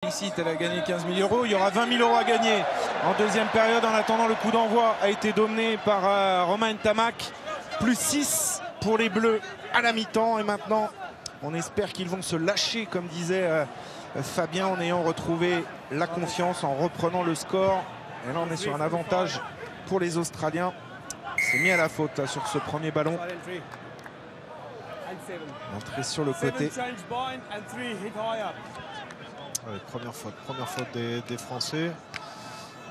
Ici, elle a gagné 15 000 €. Il y aura 20 000 € à gagner en deuxième période. En attendant, le coup d'envoi a été donné par Romain Ntamak. Plus 6 pour les Bleus à la mi-temps. Et maintenant, on espère qu'ils vont se lâcher, comme disait Fabien, en ayant retrouvé la confiance, en reprenant le score. Et là, on est sur un avantage pour les Australiens. C'est mis à la faute là, sur ce premier ballon. Entrée sur le côté. Ouais, première faute des Français.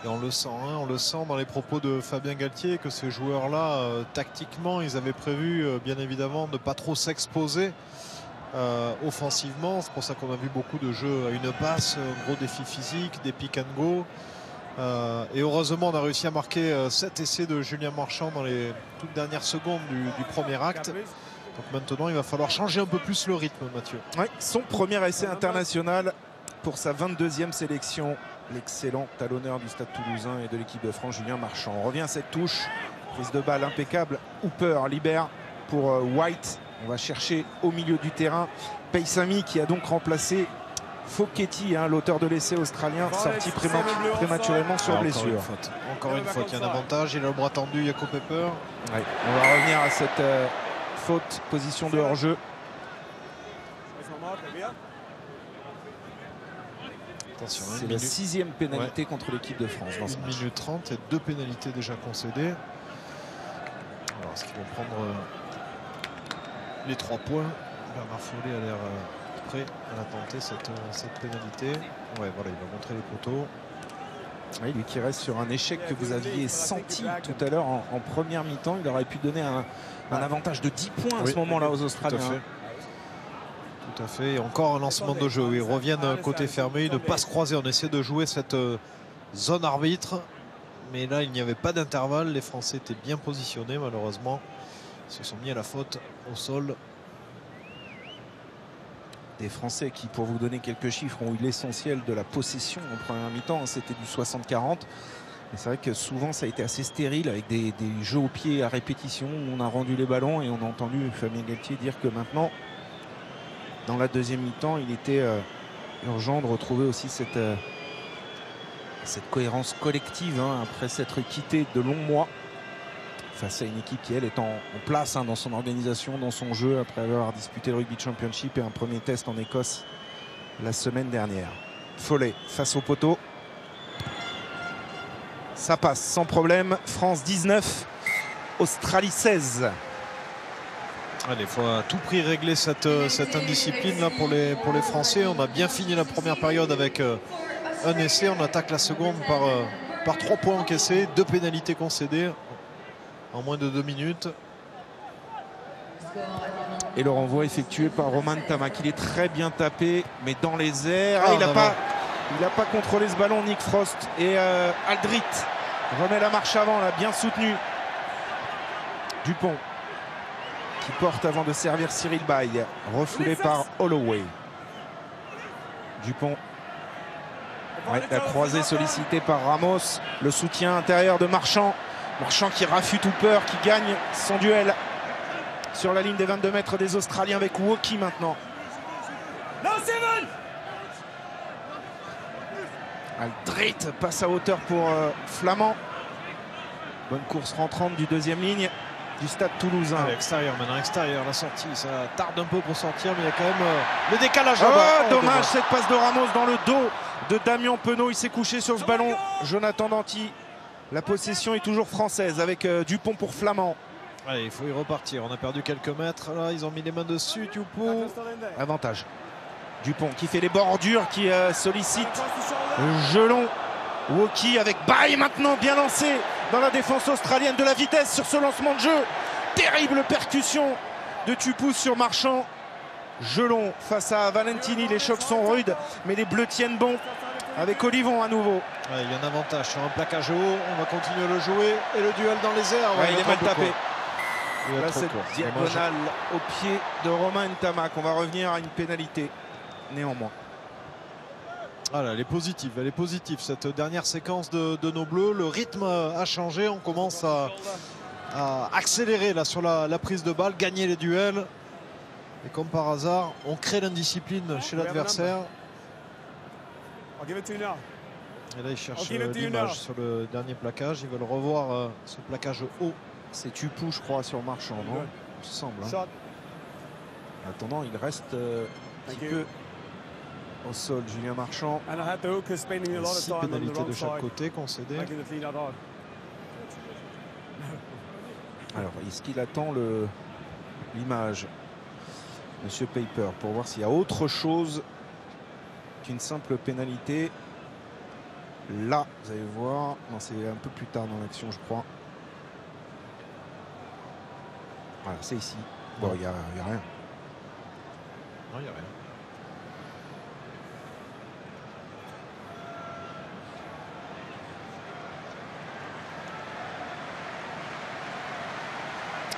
Et on le sent, hein, on le sent dans les propos de Fabien Galtier que ces joueurs-là, tactiquement, ils avaient prévu, bien évidemment, de ne pas trop s'exposer offensivement. C'est pour ça qu'on a vu beaucoup de jeux à une passe, un gros défi physique, des pick and go. Et heureusement, on a réussi à marquer 7 essais de Julien Marchand dans les toutes dernières secondes du premier acte. Donc maintenant, il va falloir changer un peu plus le rythme, Mathieu. Oui, son premier essai international pour sa 22e sélection. L'excellent talonneur du Stade Toulousain et de l'équipe de France, Julien Marchand. On revient à cette touche. Prise de balle impeccable. Hooper libère pour White. On va chercher au milieu du terrain Paysami qui a donc remplacé Foketti, hein, l'auteur de l'essai australien, sorti prématurément sur blessure. Encore une faute, il y a un avantage. Il a le bras tendu, Jaco Pepper. Ouais, on va revenir à cette faute, position de hors-jeu. C'est la 6e pénalité contre l'équipe de France. 1 minute 30 et 2 pénalités déjà concédées. Alors, est-ce qu'ils vont prendre les 3 points? Bernard Follet a l'air prêt à tenter cette pénalité. Ouais, voilà, il va montrer les poteaux. Oui, lui qui reste sur un échec que vous aviez senti tout à l'heure en première mi-temps. Il aurait pu donner un avantage de 10 points à ce moment-là aux Australiens. Tout à fait. Et encore un lancement de jeu. Ils reviennent côté fermé, une passe croisée. On essaie de jouer cette zone arbitre. Mais là, il n'y avait pas d'intervalle. Les Français étaient bien positionnés, malheureusement. Ils se sont mis à la faute au sol. Des Français qui, pour vous donner quelques chiffres, ont eu l'essentiel de la possession en première mi-temps. C'était du 60-40. Mais c'est vrai que souvent, ça a été assez stérile avec des jeux au pied à répétition où on a rendu les ballons. Et on a entendu Fabien Galtier dire que maintenant, dans la deuxième mi-temps, il était urgent de retrouver aussi cette cohérence collective, hein, après s'être quitté de longs mois face à une équipe qui, elle, est en place, hein, dans son organisation, dans son jeu, après avoir disputé le Rugby Championship et un premier test en Écosse la semaine dernière. Follet face au poteau. Ça passe sans problème. France 19, Australie 16. Allez, il faut à tout prix régler cette indiscipline là pour les Français. On a bien fini la première période avec un essai. On attaque la seconde par 3 points encaissés, 2 pénalités concédées en moins de 2 minutes. Et le renvoi effectué par Romain Ntamak. Il est très bien tapé, mais dans les airs. Il n'a pas contrôlé ce ballon, Nick Frost. Et Aldrit remet la marche avant, là, bien soutenu. Dupont qui porte avant de servir Cyril Bay, refoulé par Holloway. Dupont. Ouais, la croisée sollicitée par Ramos. Le soutien intérieur de Marchand. Marchand qui rafute Hooper, qui gagne son duel sur la ligne des 22 mètres des Australiens avec Woki maintenant. Aldrit passe à hauteur pour Flamand. Bonne course rentrante du deuxième ligne du Stade Toulousain. À l'extérieur maintenant, extérieur, la sortie, ça tarde un peu pour sortir, mais il y a quand même le décalage. Dommage, cette passe de Ramos dans le dos de Damien Penaud. Il s'est couché sur ce ballon. Jonathan Danty. La possession est toujours française avec Dupont pour Flamand. Allez, il faut y repartir. On a perdu quelques mètres. Là, ils ont mis les mains dessus. Dupont. Avantage. Dupont qui fait les bordures, qui sollicite Gelon. Woki avec Bay maintenant bien lancé dans la défense australienne, de la vitesse sur ce lancement de jeu. Terrible percussion de Tupou sur Marchand. Gelon face à Valentini. Les chocs sont rudes, mais les Bleus tiennent bon. Avec Olivon à nouveau. Ouais, il y a un avantage sur un plaquage haut. On va continuer à le jouer. Et le duel dans les airs. Ouais, il est mal tapé. Là, cette diagonale au pied de Romain Ntamak. On va revenir à une pénalité néanmoins. Voilà, elle est positive cette dernière séquence de nos Bleus. Le rythme a changé. On commence à accélérer là sur la prise de balle, gagner les duels. Et comme par hasard, on crée l'indiscipline chez l'adversaire. Et là, ils cherchent l'image sur le dernier plaquage. Ils veulent revoir ce plaquage haut. C'est Tupou, je crois, sur Marchand, non? Il me semble. Hein. En attendant, il reste un petit peu au sol, Julien Marchand. 6 pénalités de chaque côté concédées. Alors, est-ce qu'il attend l'image, Monsieur Paper, pour voir s'il y a autre chose qu'une simple pénalité? Là, vous allez voir. Non, c'est un peu plus tard dans l'action, je crois. Voilà, c'est ici. Bon, il n'y a rien. Non, il n'y a rien.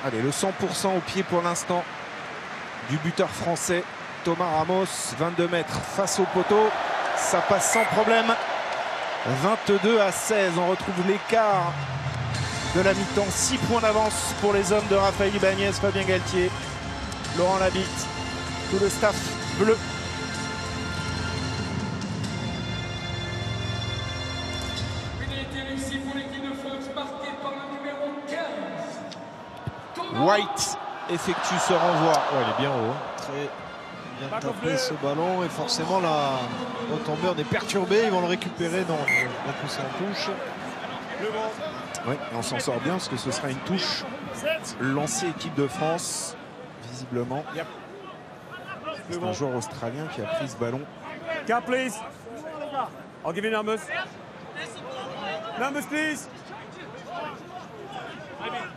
Allez, le 100% au pied pour l'instant du buteur français Thomas Ramos. 22 mètres face au poteau. Ça passe sans problème. 22-16. On retrouve l'écart de la mi-temps. 6 points d'avance pour les hommes de Raphaël Ibanez, Fabien Galtier, Laurent Labitte, tout le staff bleu. White effectue ce renvoi. Ouais, il est bien haut. Très bien tapé ce ballon. Et forcément, la retombée, on est perturbé. Ils vont le récupérer. Non, la pousse en touche. Oui, on s'en sort bien parce que ce sera une touche lancée équipe de France, visiblement. C'est un joueur australien qui a pris ce ballon. Cap, please. I'll give you numbers. Numbers, please.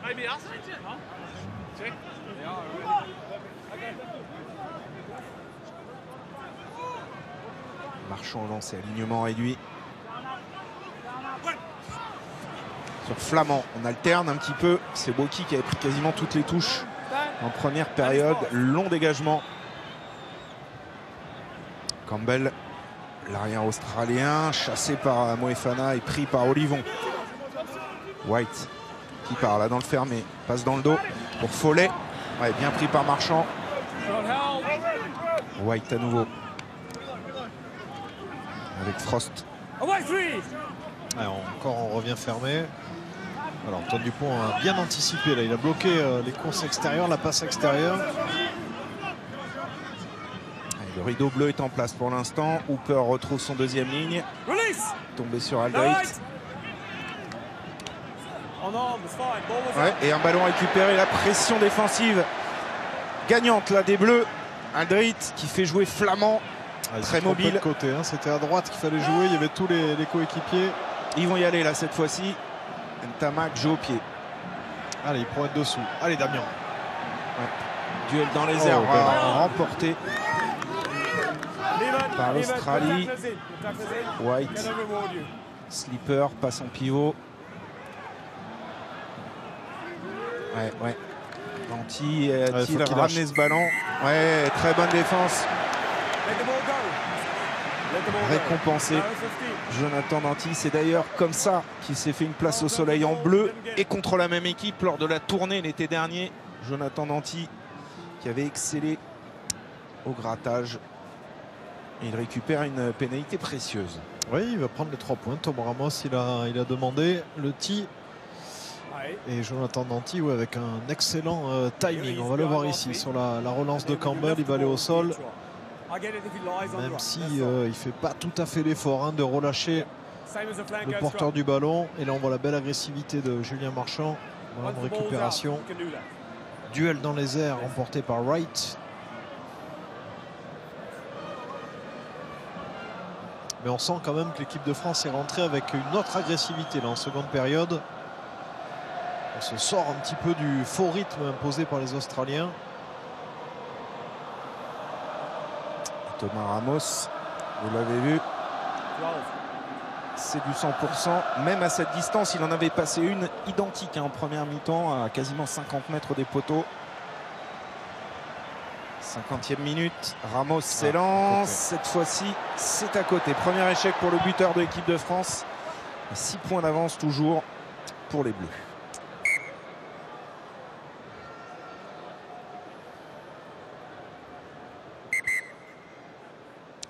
Maybe us. Marchand lancé, alignement réduit. Sur Flamand, on alterne un petit peu. C'est Boki qui avait pris quasiment toutes les touches en première période. Long dégagement. Campbell, l'arrière australien, chassé par Moefana et pris par Olivon. White qui part là dans le fermé, passe dans le dos pour Follet. Ouais, bien pris par Marchand. White à nouveau. Avec Frost. Ouais, encore on revient fermé. Alors Antoine Dupont a bien anticipé là, il a bloqué les courses extérieures, la passe extérieure. Le rideau bleu est en place pour l'instant. Hooper retrouve son deuxième ligne. Tombé sur Aldrit. Ouais, et un ballon récupéré, la pression défensive gagnante là des Bleus. Aldrit qui fait jouer Flamand, très mobile. De côté, hein. C'était à droite qu'il fallait jouer, il y avait tous les coéquipiers. Ils vont y aller là cette fois-ci. Ntamak joue au pied. Allez, il pourrait être dessous. Allez Damien. Ouais. Duel dans les airs remporté par l'Australie. White. Slipper passe en pivot. Ouais. Danty a-t-il ramené ce ballon? Ouais, très bonne défense. Récompensé. Jonathan Danty, c'est d'ailleurs comme ça qu'il s'est fait une place au soleil en bleu et contre la même équipe lors de la tournée l'été dernier. Jonathan Danty qui avait excellé au grattage. Et il récupère une pénalité précieuse. Oui, il va prendre les 3 points. Tom Ramos, il a demandé le tee. Et Jonathan Danty, ouais, avec un excellent timing. On va le voir ici sur la relance de Campbell. Il va aller au sol. Même si il ne fait pas tout à fait l'effort de relâcher le porteur du ballon. Et là, on voit la belle agressivité de Julien Marchand. Voilà une récupération. Duel dans les airs remporté par Wright. Mais on sent quand même que l'équipe de France est rentrée avec une autre agressivité là, en seconde période. On se sort un petit peu du faux rythme imposé par les Australiens. Thomas Ramos, vous l'avez vu, c'est du 100%. Même à cette distance, il en avait passé une identique en première mi-temps, à quasiment 50 mètres des poteaux. 50e minute, Ramos s'élance. Cette fois-ci, c'est à côté. Premier échec pour le buteur de l'équipe de France. 6 points d'avance toujours pour les Bleus.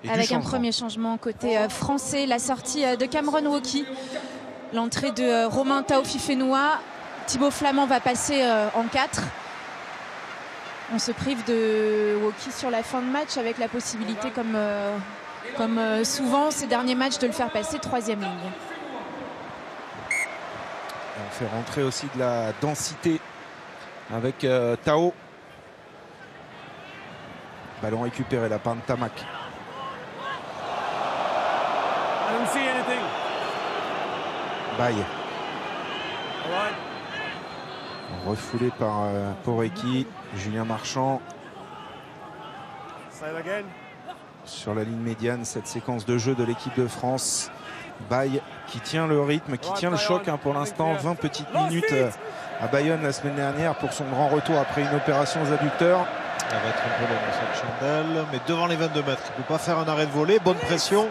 avec un premier changement côté français, la sortie de Cameron Woki, l'entrée de Romain Taofifenua. Thibaut Flament va passer en 4. On se prive de Woki sur la fin de match avec la possibilité, comme souvent ces derniers matchs, de le faire passer 3e ligne. On fait rentrer aussi de la densité avec Tao. Ballon récupéré, la part de Tamac. I don't see anything. Baye. All right. Refoulé par Porecki. Julien Marchand Say it again. sur la ligne médiane. Cette séquence de jeu de l'équipe de France. Baye qui tient le rythme, qui tient le choc pour l'instant. 20 petites minutes à Bayonne la semaine dernière pour son grand retour après une opération aux adducteurs. Ça va être un peu long cette chandelle, mais devant les 22 mètres. Il ne peut pas faire un arrêt de volée. Bonne pression.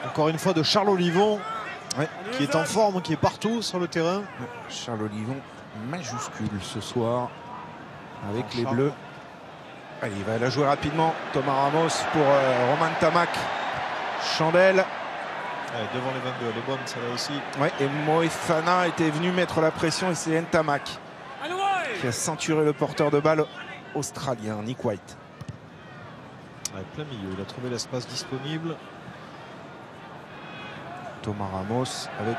Encore une fois de Charles Olivon, qui est en forme, qui est partout sur le terrain. Charles Olivon majuscule ce soir avec les Bleus. Allez, il va la jouer rapidement. Thomas Ramos pour Romain Tamac. Chandelle. Ouais, devant les 22, elle est bonne celle-là aussi. Ouais, et Moefana était venu mettre la pression et c'est Ntamak qui a ceinturé le porteur de balle australien, Nick White. Ouais, plein milieu, il a trouvé l'espace disponible. Thomas Ramos avec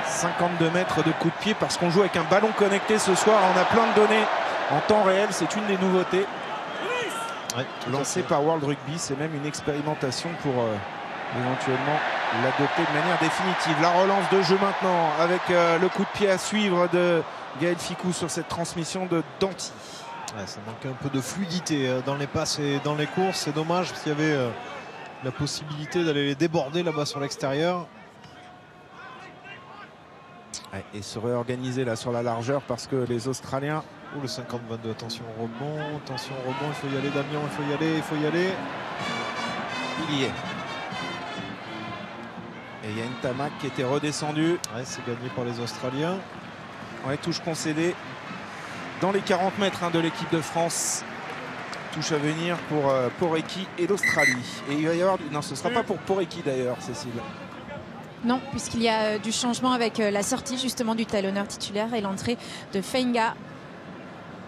52 mètres de coup de pied parce qu'on joue avec un ballon connecté ce soir. On a plein de données en temps réel, c'est une des nouveautés. Ouais, lancée par World Rugby, c'est même une expérimentation pour éventuellement l'adopter de manière définitive. La relance de jeu maintenant avec le coup de pied à suivre de Gaël Ficou sur cette transmission de Danty. Ouais, ça manque un peu de fluidité dans les passes et dans les courses. C'est dommage parce qu'il y avait la possibilité d'aller les déborder là-bas sur l'extérieur. Ouais, et se réorganiser là sur la largeur parce que les Australiens... Oh, le 50-22, attention au rebond, il faut y aller Damien, il faut y aller, il faut y aller. Il y est. Et il y a une Tamac qui était redescendu. Ouais, c'est gagné par les Australiens. Ouais, touche concédée dans les 40 mètres de l'équipe de France. Touche à venir pour Porecki et l'Australie. Et il va y avoir... Non, ce ne sera pas pour Porecki d'ailleurs, Cécile. Non, puisqu'il y a du changement avec la sortie justement du talonneur titulaire et l'entrée de Fenga,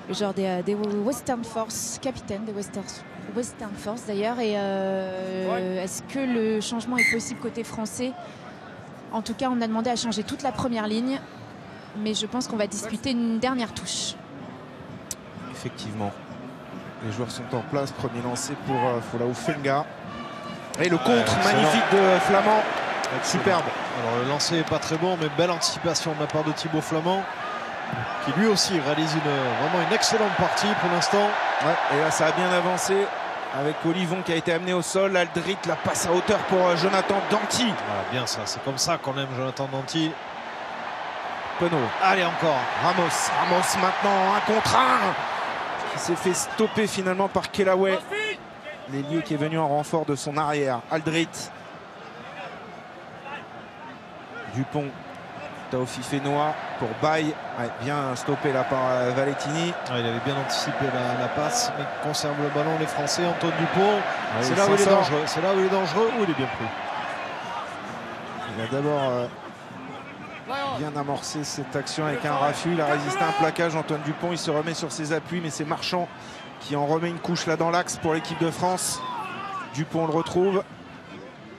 le joueur des Western Force, capitaine des Western Force d'ailleurs. Et est-ce que le changement est possible côté français? En tout cas, on a demandé à changer toute la première ligne, mais je pense qu'on va disputer une dernière touche. Effectivement, les joueurs sont en place. Premier lancé pour Folau Fenga. Et le contre magnifique de Flament. Superbe. Alors le lancer n'est pas très bon, mais belle anticipation de la part de Thibaut Flament, qui lui aussi réalise vraiment une excellente partie pour l'instant. Ouais, et là ça a bien avancé avec Olivon qui a été amené au sol. Aldrit, la passe à hauteur pour Jonathan Danty. Voilà, bien ça, c'est comme ça qu'on aime Jonathan Danty. Penaud. Allez encore. Ramos maintenant, 1 contre 1. Qui s'est fait stopper finalement par Kelaway. L'ailier qui est venu en renfort de son arrière. Aldrit. Dupont, Taofifenua pour Baye, bien stoppé là par Valettini. Il avait bien anticipé la passe, mais conserve le ballon les Français. Antoine Dupont, c'est là où il est dangereux. C'est là où il est dangereux, où il est bien pris. Il a d'abord bien amorcé cette action avec un raffut. Il a résisté à un plaquage. Antoine Dupont, il se remet sur ses appuis, mais c'est Marchand qui en remet une couche là dans l'axe pour l'équipe de France. Dupont le retrouve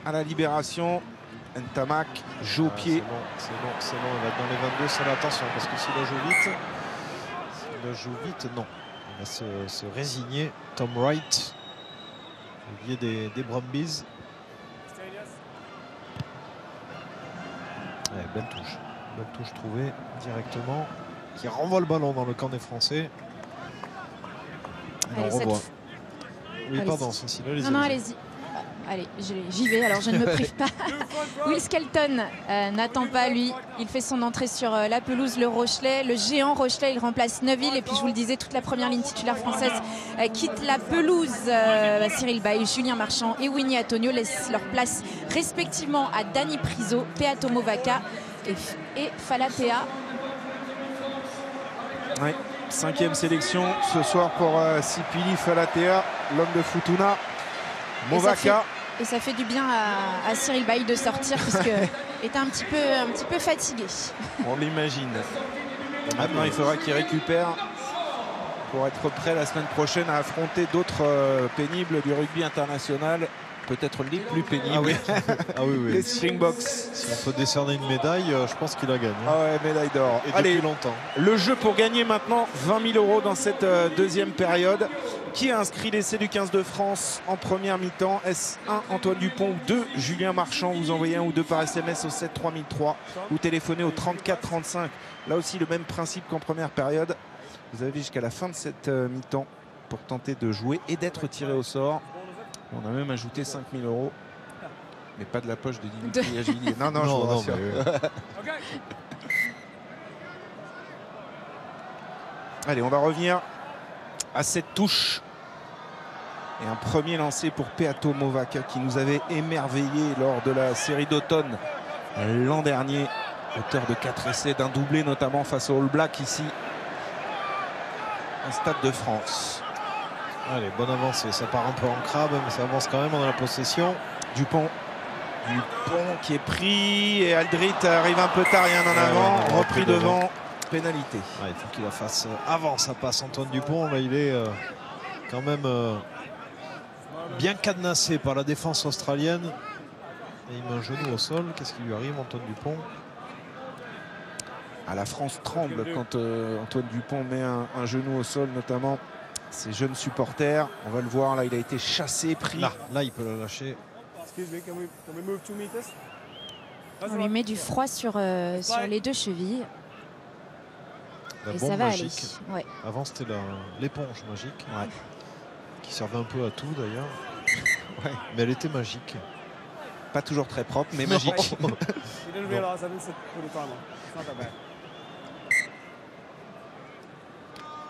à la libération. Ntamak joue au pied. C'est bon, il va être dans les 22, c'est attention parce que s'il la joue vite, non. Il va se résigner. Tom Wright, le biais des Brumbies. Ouais, belle touche trouvée directement, qui renvoie le ballon dans le camp des Français. Allez, on revoit. Oui, allez, pardon, Cécile, allez-y. Non, allez-y. Allez, j'y vais, alors je ne me prive pas. Will Skelton n'attend pas, lui. Il fait son entrée sur la pelouse, le Rochelet. Le géant Rochelet, il remplace Neuville. Et puis, je vous le disais, toute la première ligne titulaire française quitte la pelouse. Cyril Baye, Julien Marchand et Winnie Antonio laissent leur place respectivement à Dani Priso, Pea Tomovaca et Falatea. Oui, 5e sélection ce soir pour Sipili Falatea, l'homme de Futuna. Movaka. Et ça fait du bien à Cyril Baille de sortir puisqu'il était un petit peu fatigué. On l'imagine. Maintenant, il faudra qu'il récupère pour être prêt la semaine prochaine à affronter d'autres pénibles du rugby international. Peut-être les plus pénibles. Ah oui, ah oui. Les Springboks. Si on peut décerner une médaille, je pense qu'il a gagné. Ah ouais, médaille d'or. Et Allez, depuis longtemps. le jeu pour gagner maintenant 20 000 € dans cette deuxième période. Qui a inscrit l'essai du 15 de France en première mi-temps? Est-ce 1 Antoine Dupont ou 2 Julien Marchand? Vous envoyez 1 ou 2 par SMS au 7 3003 ou téléphonez au 34 35. Là aussi le même principe qu'en première période. Vous avez jusqu'à la fin de cette mi-temps pour tenter de jouer et d'être tiré au sort. On a même ajouté 5 000 €. Mais pas de la poche de Dimitri Agilier. Non, je vous rassure. Allez, on va revenir à cette touche. Et un premier lancé pour Peato Movaka qui nous avait émerveillé lors de la série d'automne l'an dernier. Auteur de 4 essais, d'un doublé notamment face au All Black ici. Un Stade de France. Allez, bonne avancée. Ça part un peu en crabe, mais ça avance quand même. On a la possession. Dupont qui est pris et Aldrit arrive un peu tard, rien en avant. Repris devant. Pénalité. Il faut qu'il la fasse avant. Ça passe Antoine Dupont. Là, il est quand même bien cadenassé par la défense australienne. Et il met un genou au sol. Qu'est-ce qui lui arrive, Antoine Dupont? La France tremble quand Antoine Dupont met un genou au sol, notamment ses jeunes supporters. On va le voir, là, il a été chassé, pris. Là il peut la lâcher. On lui met du froid sur les 2 chevilles. La et bombe ça va magique. aller. Ouais. Avant, c'était l'éponge magique, qui servait un peu à tout d'ailleurs. Mais elle était magique. Pas toujours très propre, mais magique.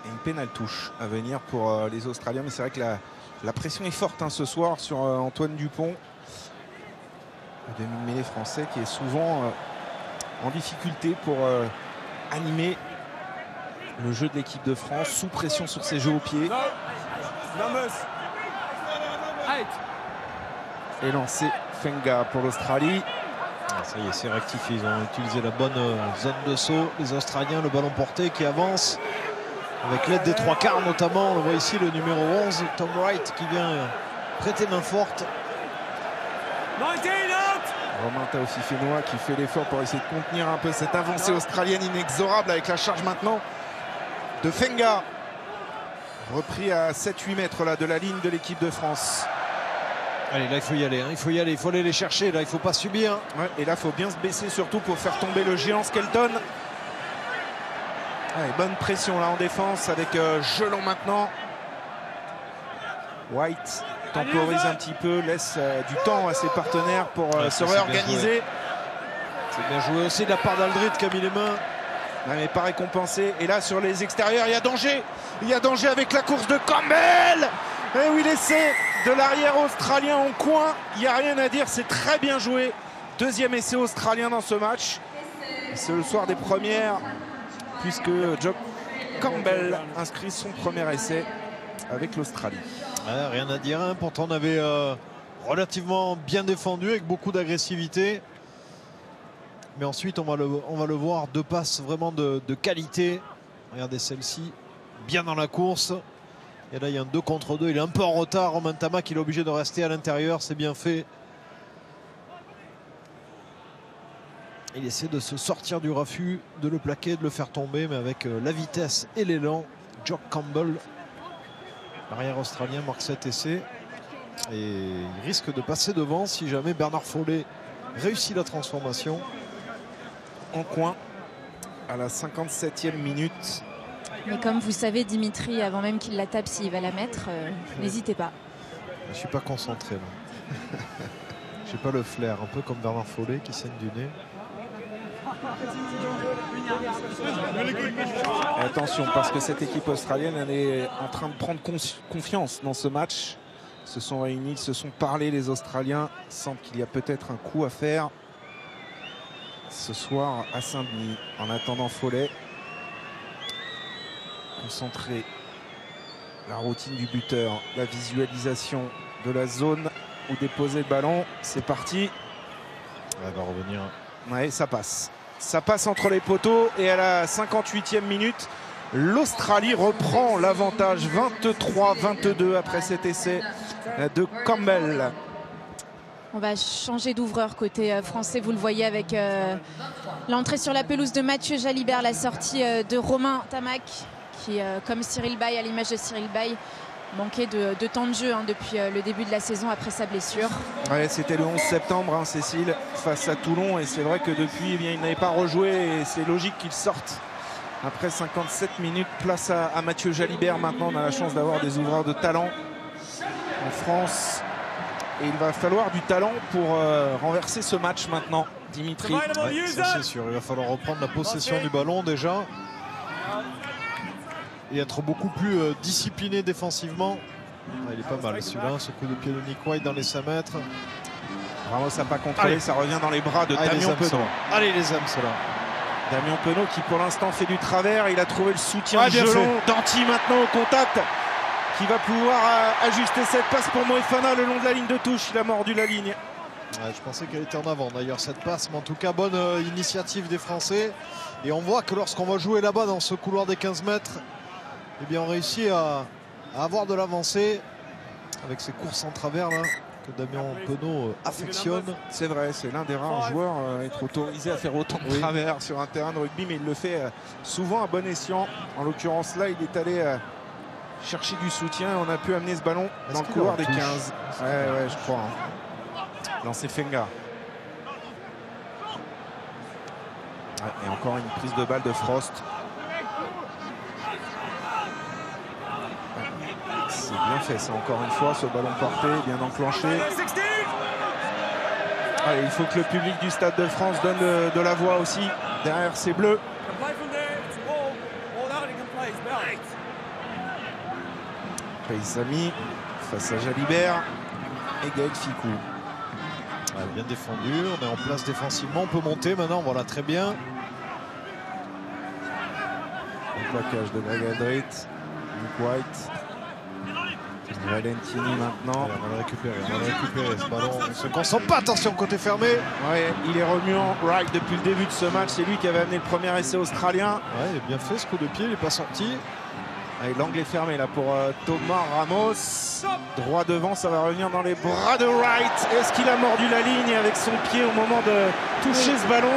Et une pénale touche à venir pour les Australiens. Mais c'est vrai que la pression est forte ce soir sur Antoine Dupont. Le demi-mêlée français qui est souvent en difficulté pour animer le jeu de l'équipe de France, sous pression sur ses jeux au pied. Et lancé Fenga pour l'Australie. Ça y est, c'est rectifié. Ils ont utilisé la bonne zone de saut. Les Australiens, le ballon porté qui avance avec l'aide des 3/4 notamment. On le voit ici, le numéro 11, Tom Wright, qui vient prêter main forte. Romain Taofifénois qui fait l'effort pour essayer de contenir un peu cette avancée australienne inexorable avec la charge maintenant de Fenga. Repris à 7-8 mètres là, de la ligne de l'équipe de France. Allez, là, il faut y aller. Il faut y aller. Il faut aller les chercher. Là, il ne faut pas subir. Et là, il faut bien se baisser surtout pour faire tomber le géant Skelton. Allez, bonne pression là en défense avec Gelon maintenant. White temporise un petit peu, laisse du temps à ses partenaires pour se réorganiser. C'est bien joué aussi de la part d'Aldrit qui a mis les mains. Mais pas récompensé. Et là, sur les extérieurs, il y a danger. Il y a danger avec la course de Campbell. Et oui, l'essai de l'arrière australien en coin. Il n'y a rien à dire, c'est très bien joué. Deuxième essai australien dans ce match. C'est le soir des premières, puisque Jock Campbell inscrit son premier essai avec l'Australie. Rien à dire, hein. Pourtant on avait relativement bien défendu avec beaucoup d'agressivité. Mais ensuite on va le voir, 2 passes vraiment de qualité. Regardez celle-ci, bien dans la course. Et là il y a un 2 contre 2, il est un peu en retard. Romain Tamac, il est obligé de rester à l'intérieur, c'est bien fait. Il essaie de se sortir du raffut, de le plaquer, de le faire tomber, mais avec la vitesse et l'élan, Jock Campbell, l'arrière australien, marque 7 essais. Et il risque de passer devant si jamais Bernard Follet réussit la transformation. En coin à la 57e minute. Mais comme vous savez, Dimitri, avant même qu'il la tape, s'il va la mettre, n'hésitez pas. Je ne suis pas concentré là. J'ai pas le flair, un peu comme Bernard Follet qui saigne du nez. Et attention, parce que cette équipe australienne, elle est en train de prendre confiance dans ce match. Ils se sont réunis, ils se sont parlé, les Australiens. Il semble qu'il y a peut-être un coup à faire ce soir à Saint-Denis. En attendant Follet, concentrer la routine du buteur, la visualisation de la zone ou déposer le ballon. C'est parti. Elle va revenir. Ouais, ça passe. Ça passe entre les poteaux et à la 58e minute, l'Australie reprend l'avantage 23-22 après cet essai de Campbell. On va changer d'ouvreur côté français, vous le voyez avec l'entrée sur la pelouse de Mathieu Jalibert, la sortie de Romain Tamac qui, comme Cyril Bay, à l'image de Cyril Bay, manquait de temps de jeu depuis le début de la saison après sa blessure. Ouais, c'était le 11 septembre, hein, Cécile, face à Toulon. Et c'est vrai que depuis, eh bien, il n'avait pas rejoué. Et c'est logique qu'il sorte. Après 57 minutes, place à Mathieu Jalibert. Maintenant, on a la chance d'avoir des ouvreurs de talent en France. Et il va falloir du talent pour renverser ce match maintenant, Dimitri. Ouais, ça c'est sûr, il va falloir reprendre la possession du ballon déjà. Et être beaucoup plus discipliné défensivement. Ah, il est pas mal celui-là, ce coup de pied de Nick White dans les 5 mètres. Ramos n'a pas contrôlé, ça revient dans les bras de Damien Penaud. Allez les âmes, cela. Damien Penaud qui pour l'instant fait du travers, il a trouvé le soutien gelon d'Anti maintenant au contact, qui va pouvoir ajuster cette passe pour Moefana le long de la ligne de touche. Il a mordu la ligne. Ouais, je pensais qu'elle était en avant d'ailleurs cette passe, mais en tout cas bonne initiative des Français. Et on voit que lorsqu'on va jouer là-bas dans ce couloir des 15 mètres, eh bien on réussit à avoir de l'avancée avec ces courses en travers là que Damien Penaud affectionne. C'est vrai, c'est l'un des rares joueurs à être autorisé à faire autant de travers sur un terrain de rugby, mais il le fait souvent à bon escient. En l'occurrence là, il est allé chercher du soutien. On a pu amener ce ballon dans le couloir des 15. Ouais, je crois. Hein. Lancé Fenga. Ouais, et encore une prise de balle de Frost. C'est bien fait ça, encore une fois, ce ballon porté, bien enclenché. Allez, il faut que le public du Stade de France donne de la voix aussi derrière ces bleus. Paysami face à Jalibert et Gaël Ficou. Ouais, bien défendu, on est en place défensivement, on peut monter maintenant, voilà très bien. Le plaquage de Greg Aldrit, Nick White. Valentini maintenant. Allez, on va le récupérer ce ballon. On se concentre pas, attention côté fermé. Ouais, il est remuant Wright depuis le début de ce match. C'est lui qui avait amené le premier essai australien. Ouais, il est bien fait ce coup de pied, il n'est pas sorti. L'angle est fermé là pour Thomas Ramos. Droit devant, ça va revenir dans les bras de Wright. Est-ce qu'il a mordu la ligne avec son pied au moment de toucher ce ballon?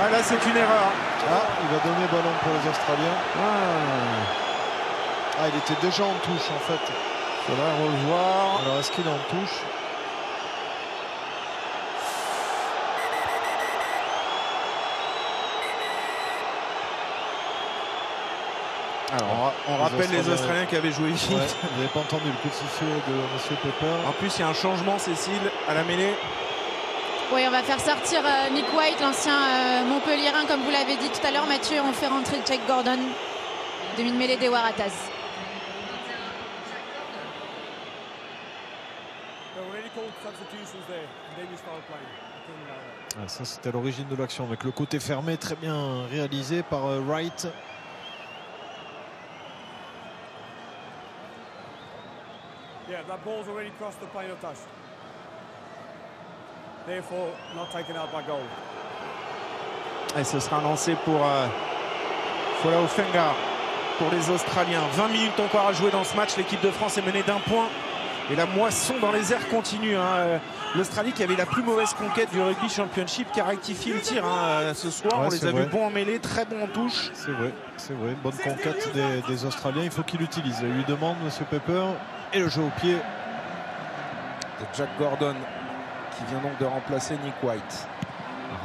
Ah, là, c'est une erreur. Ah, il va donner ballon pour les Australiens. Ah, il était déjà en touche en fait. Il faudra revoir. Alors est-ce qu'il est en touche? Alors on rappelle les Australiens qui avaient joué vite. Ouais, vous n'avez pas entendu le coup de sifflet de M. Pepper. En plus il y a un changement, Cécile, à la mêlée. Oui, on va faire sortir Nick White, l'ancien Montpellierin, comme vous l'avez dit tout à l'heure, Mathieu. On fait rentrer Jack Gordon, demi-mêlée des Waratahs. Ah, ça c'était l'origine de l'action avec le côté fermé très bien réalisé par Wright. Yeah, that ball's already crossed the plane of touch. Therefore, not taken out by goal. Et ce sera lancé pour Folau Fenga pour les Australiens. 20 minutes encore à jouer dans ce match. L'équipe de France est menée d'1 point. Et la moisson dans les airs continue. Hein. L'Australie qui avait la plus mauvaise conquête du Rugby Championship qui a rectifié le tir ce soir. Ouais, on les a vus bons en mêlée, très bons en touche. C'est vrai, c'est vrai. Bonne conquête des Australiens. Il faut qu'il l'utilise. Il lui demande, M. Pepper. Et le jeu au pied de Jack Gordon qui vient donc de remplacer Nick White.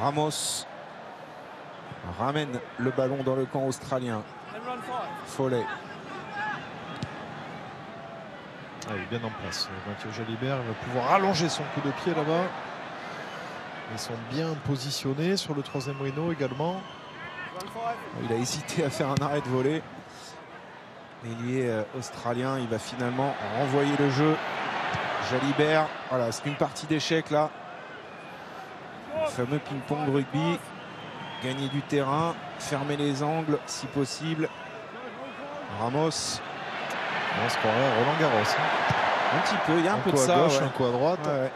Ramos ramène le ballon dans le camp australien. Foley. Ah, il est bien en place. Mathieu Jalibert va pouvoir allonger son coup de pied là-bas. Ils sont bien positionnés sur le 3e rideau également. Il a hésité à faire un arrêt de volée. L'ailier australien, il va finalement renvoyer le jeu. Jalibert, voilà, c'est une partie d'échec là. Le fameux ping-pong rugby. Gagner du terrain, fermer les angles si possible. Ramos. On se croirait Roland Garros. Hein. Un petit peu, il y a un peu de ça. Un coup à gauche, ouais. un coup à droite. Ouais, ouais.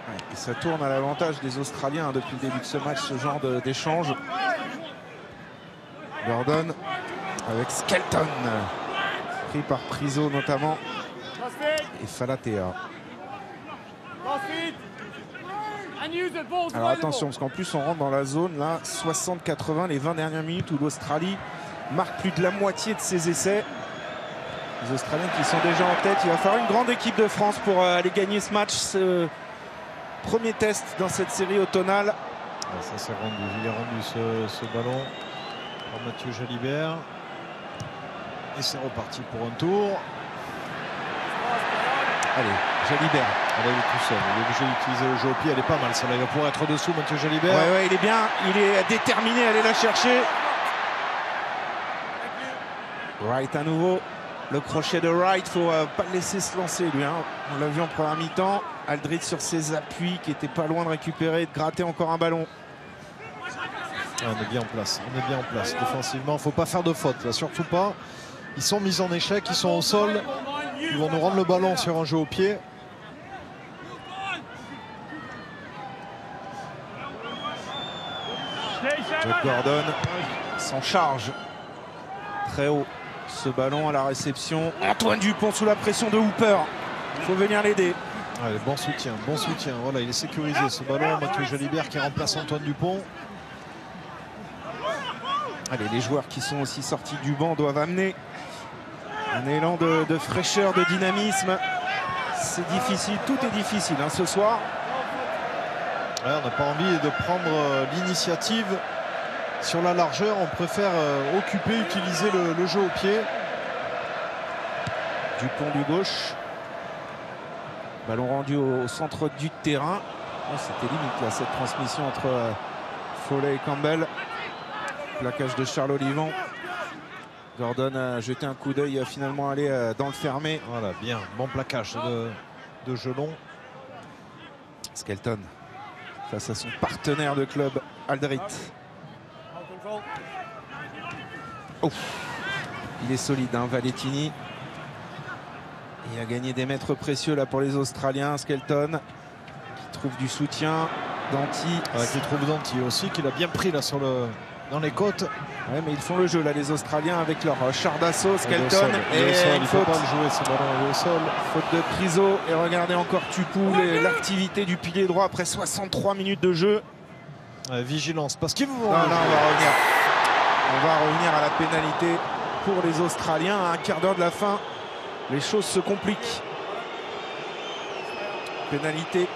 Ouais, et ça tourne à l'avantage des Australiens depuis le début de ce match, ce genre d'échange. Gordon avec Skelton, pris par Priso notamment, et Falatea. Alors attention, parce qu'en plus on rentre dans la zone là, 60-80, les 20 dernières minutes où l'Australie marque plus de la moitié de ses essais. Les Australiens qui sont déjà en tête. Il va falloir une grande équipe de France pour aller gagner ce match. Ce premier test dans cette série automnale. Ah, ça c'est rendu. Il a rendu ce ballon par Mathieu Jalibert. Et c'est reparti pour un tour. Allez, Jalibert. Elle est tout seul. Il est obligé d'utiliser le jeu au pied. Elle est pas mal. Ça, il va pouvoir être dessous, Mathieu Jalibert. Ouais, ouais, il est bien. Il est déterminé à aller la chercher. Wright à nouveau. Le crochet de Wright, il ne faut pas le laisser se lancer lui. Hein. On l'a vu en première mi-temps. Aldrit sur ses appuis qui était pas loin de récupérer et de gratter encore un ballon. Ah, on est bien en place. On est bien en place. Défensivement, il ne faut pas faire de faute. Là, surtout pas. Ils sont mis en échec. Ils sont au sol. Ils vont nous rendre le ballon sur un jeu au pied. Jack Gordon s'en charge. Très haut. Ce ballon à la réception. Antoine Dupont sous la pression de Hooper. Il faut venir l'aider. Allez, bon soutien, bon soutien. Voilà, il est sécurisé ce ballon. Mathieu Jalibert qui remplace Antoine Dupont. Allez, les joueurs qui sont aussi sortis du banc doivent amener un élan de fraîcheur, de dynamisme. C'est difficile, tout est difficile hein, ce soir. Ouais, on n'a pas envie de prendre l'initiative sur la largeur. On préfère occuper, utiliser le jeu au pied. Dupont du gauche. Ballon rendu au centre du terrain. Oh, c'était limite là, cette transmission entre Foley et Campbell. Plaquage de Charles Olivant. Gordon a jeté un coup d'œil, finalement aller dans le fermé. Voilà, bien, bon plaquage de Gelon. Skelton face à son partenaire de club, Aldrit. Oh. Il est solide, hein, Valettini. Il a gagné des mètres précieux là pour les Australiens. Skelton qui trouve du soutien. Danty. Qui trouve Danty aussi, qu'il a bien pris là dans les côtes. Ouais, mais ils font le jeu là, les Australiens, avec leur char d'assaut. Skelton et il faut pas le jouer, ce ballon au sol. Faute de Priso. Et regardez encore Tupou, l'activité du pilier droit après 63 minutes de jeu. Vigilance, parce qu'ils vont. Non, on va revenir. On va revenir à la pénalité pour les Australiens. À un quart d'heure de la fin, les choses se compliquent. Pénalité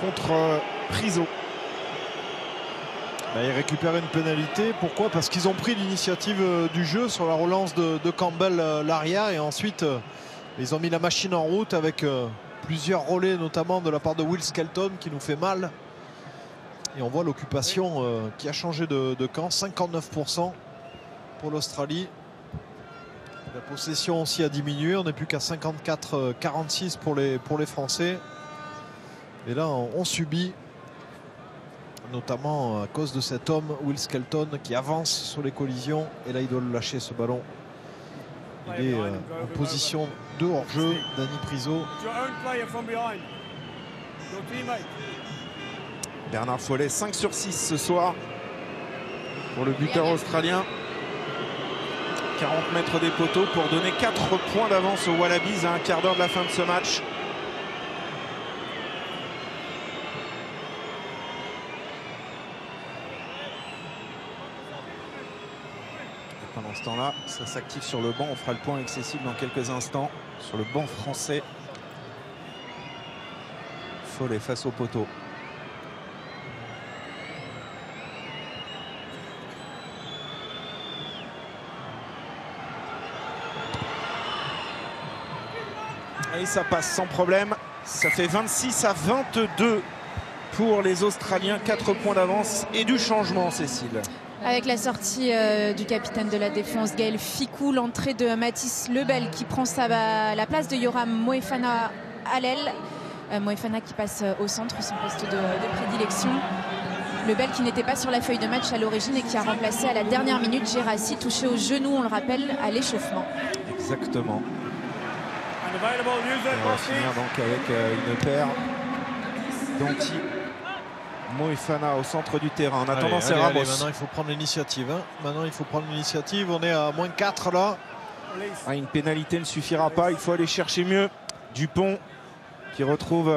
contre Priso. Ils récupèrent une pénalité. Pourquoi? Parce qu'ils ont pris l'initiative du jeu sur la relance de Campbell l'arrière. Et ensuite, ils ont mis la machine en route avec plusieurs relais, notamment de la part de Will Skelton, qui nous fait mal. Et on voit l'occupation qui a changé de camp. 59% pour l'Australie. La possession aussi a diminué. On n'est plus qu'à 54-46 pour les Français. Et là, on subit, notamment à cause de cet homme, Will Skelton, qui avance sur les collisions. Et là, il doit le lâcher, ce ballon. Il est en position de hors-jeu, Dani Priso. Bernard Foley, 5 sur 6 ce soir pour le buteur australien. 40 mètres des poteaux pour donner 4 points d'avance aux Wallabies à un quart d'heure de la fin de ce match. Et pendant ce temps-là, ça s'active sur le banc. On fera le point avec Cécile dans quelques instants. Sur le banc français. Foley face au poteau. Et ça passe sans problème. Ça fait 26-22 pour les Australiens. 4 points d'avance et du changement, Cécile. Avec la sortie du capitaine de la défense, Gaël Fickou, l'entrée de Mathis Lebel qui prend la place de Yoram Moefana Allel. Moefana qui passe au centre, son poste de prédilection. Lebel qui n'était pas sur la feuille de match à l'origine et qui a remplacé à la dernière minute Gérassi, touché au genou, on le rappelle, à l'échauffement. Exactement. available. Use Et it, on va Bosky. finir donc avec une paire d'anti Moefana au centre du terrain. En attendant, c'est Ramos. Maintenant, il faut prendre l'initiative. Hein. Maintenant, il faut prendre l'initiative. On est à moins 4 là. Release. Ah, une pénalité ne suffira pas. Il faut aller chercher mieux. Dupont qui retrouve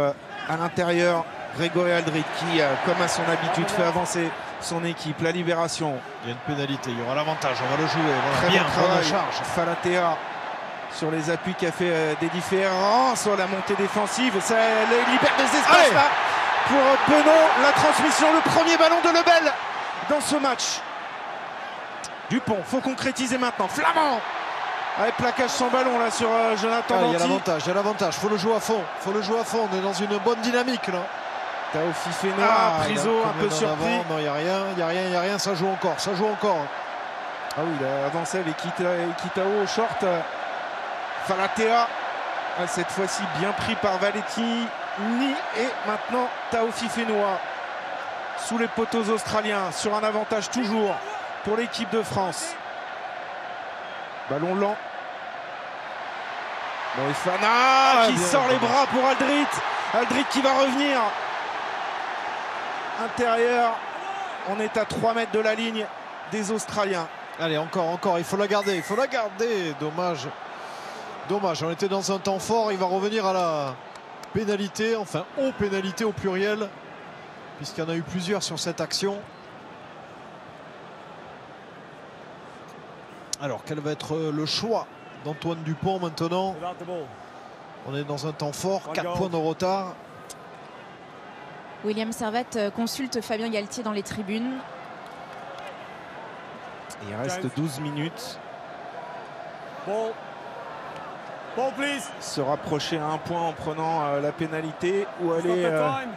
à l'intérieur Grégory Aldrit qui, comme à son habitude, fait avancer son équipe. La libération. Il y a une pénalité. Il y aura l'avantage. On va le jouer. Voilà, Très bien, bon travail. bonne charge. Falatea sur les appuis qui a fait des différences sur la montée défensive. Ça libère des espaces. Allez. Là pour Penaud. La transmission, le premier ballon de Lebel dans ce match. Dupont, faut concrétiser maintenant. Flamand avec plaquage sans ballon là sur Jonathan Il y a Danty. l'avantage. Il y a l'avantage. Faut le jouer à fond. Faut le jouer à fond. On est dans une bonne dynamique là. Tao Fifenoa, Priso un peu surpris. Non, il n'y a rien. Il n'y a rien. Ça joue encore. Ça joue encore. Ah oui, il a avancé avec Kitao au short. Falatea, cette fois-ci bien pris par Valetti. Et maintenant Tao Fifenoa sous les poteaux australiens sur un avantage toujours pour l'équipe de France. Ballon lent. Moefana qui bien, sort les bien. bras pour Aldrit. Aldrit qui va revenir. Intérieur. On est à 3 mètres de la ligne des Australiens. Allez, encore. Il faut la garder. Il faut la garder. Dommage. On était dans un temps fort. Il va revenir à la pénalité. Enfin, aux pénalités au pluriel. Puisqu'il y en a eu plusieurs sur cette action. Alors, quel va être le choix d'Antoine Dupont maintenant? Without the ball. On est dans un temps fort. 4 points de retard. William Servette consulte Fabien Galtier dans les tribunes. Il reste 12 minutes. Ball. Ball, please. Se rapprocher à un point en prenant la pénalité ou Stop aller the time.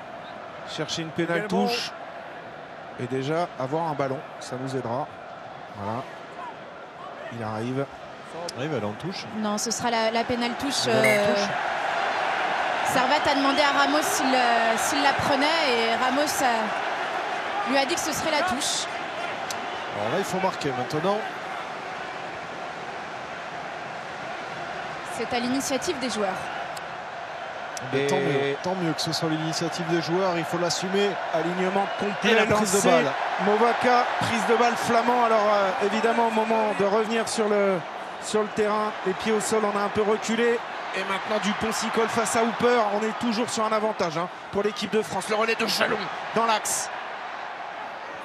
chercher une pénale touche. Et déjà avoir un ballon, ça nous aidera. Voilà. Il arrive. Il va aller en touche. Non, ce sera la pénale touche. Il va aller en touche. Servette a demandé à Ramos s'il la prenait et Ramos lui a dit que ce serait la touche. Alors là, il faut marquer maintenant. C'est à l'initiative des joueurs. Mais Et- tant mieux que ce soit l'initiative des joueurs. Il faut l'assumer. Alignement complet, Et la prise de lancé. balle. Movaka, prise de balle flamand. Alors évidemment au moment de revenir sur le terrain, les pieds au sol, on a un peu reculé. Et maintenant Dupont s'y colle face à Hooper. On est toujours sur un avantage pour l'équipe de France. Le relais de Chalon dans l'axe.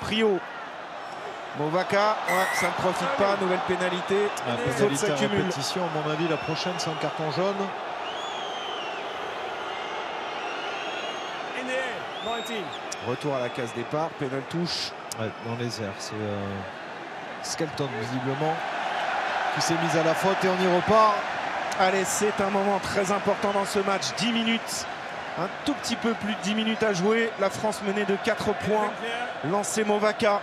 Prio. Movaka, ça ne profite pas. Nouvelle pénalité. La Les fautes pénalité à s'accumulent. répétition, à mon avis, la prochaine, c'est un carton jaune. In the air. 19. Retour à la case départ. Pénal touche. Ouais, dans les airs. C'est Skelton, visiblement, qui s'est mis à la faute et on y repart. Allez, c'est un moment très important dans ce match. 10 minutes. Un tout petit peu plus de 10 minutes à jouer. La France menée de 4 points. Clear. Lancé Movaka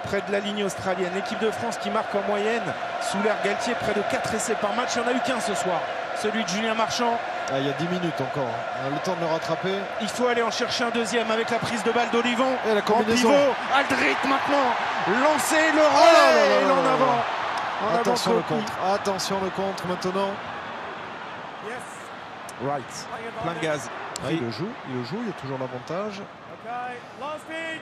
près de la ligne australienne. L'équipe de France qui marque en moyenne sous l'air Galtier près de 4 essais par match. Il n'y en a eu qu'un ce soir. Celui de Julien Marchand. Ah, il y a 10 minutes encore. On a le temps de le rattraper. Il faut aller en chercher un deuxième avec la prise de balle d'Olivon. Et la En combinaison. pivot. Aldrit maintenant. Lancé le là là relais. là Il là en là. avant. En Attention avant le contre. Attention le contre maintenant. Yes. Right. Plein de gaz. Ah, il le joue. Il y a toujours l'avantage. Okay. Last speed.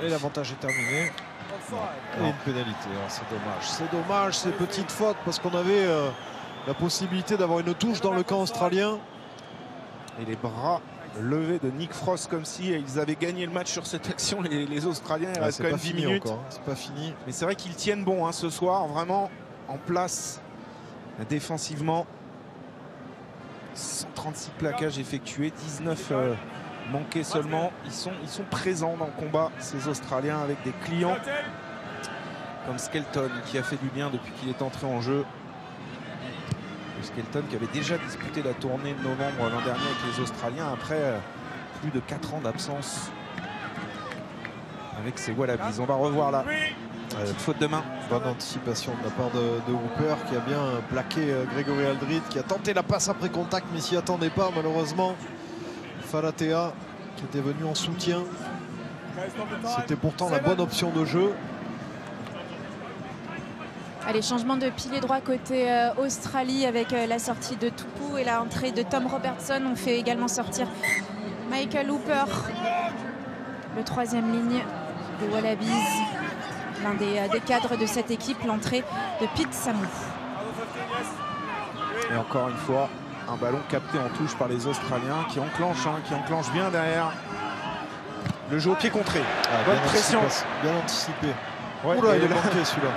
Et l'avantage est terminé. Offside. Et une pénalité. Alors, c'est dommage. C'est dommage ces petites fautes parce qu'on avait la possibilité d'avoir une touche dans le camp australien. Et les bras levés de Nick Frost comme si ils avaient gagné le match sur cette action. Les Australiens, il Ah, reste c'est quand pas même 10 fini minutes. encore. C'est pas fini. Mais c'est vrai qu'ils tiennent bon ce soir, vraiment en place défensivement. 136 plaquages effectués, 19 manqués seulement. Ils sont présents dans le combat, ces Australiens, avec des clients 13. comme Skelton qui a fait du bien depuis qu'il est entré en jeu. Et Skelton qui avait déjà disputé la tournée de novembre l'an dernier avec les Australiens après plus de 4 ans d'absence avec ses Wallabies. On va revoir là. Petite faute de main. Bonne anticipation de la part de Hooper qui a bien plaqué Grégory Aldrit, qui a tenté la passe après contact mais s'y attendait pas malheureusement. Falatea qui était venu en soutien. Okay, stop the time. C'était pourtant la bonne option de jeu. Allez, changement de pilier droit côté Australie avec la sortie de Tupou et l'entrée de Tom Robertson. On fait également sortir Michael Hooper, le 3e ligne des Wallabies, l'un des cadres de cette équipe, l'entrée de Pete Samu. Et encore une fois, un ballon capté en touche par les Australiens qui enclenchent bien derrière. Le jeu au pied contré. Bonne pression. Bien anticipé. Ouais, oula, il est manqué celui-là.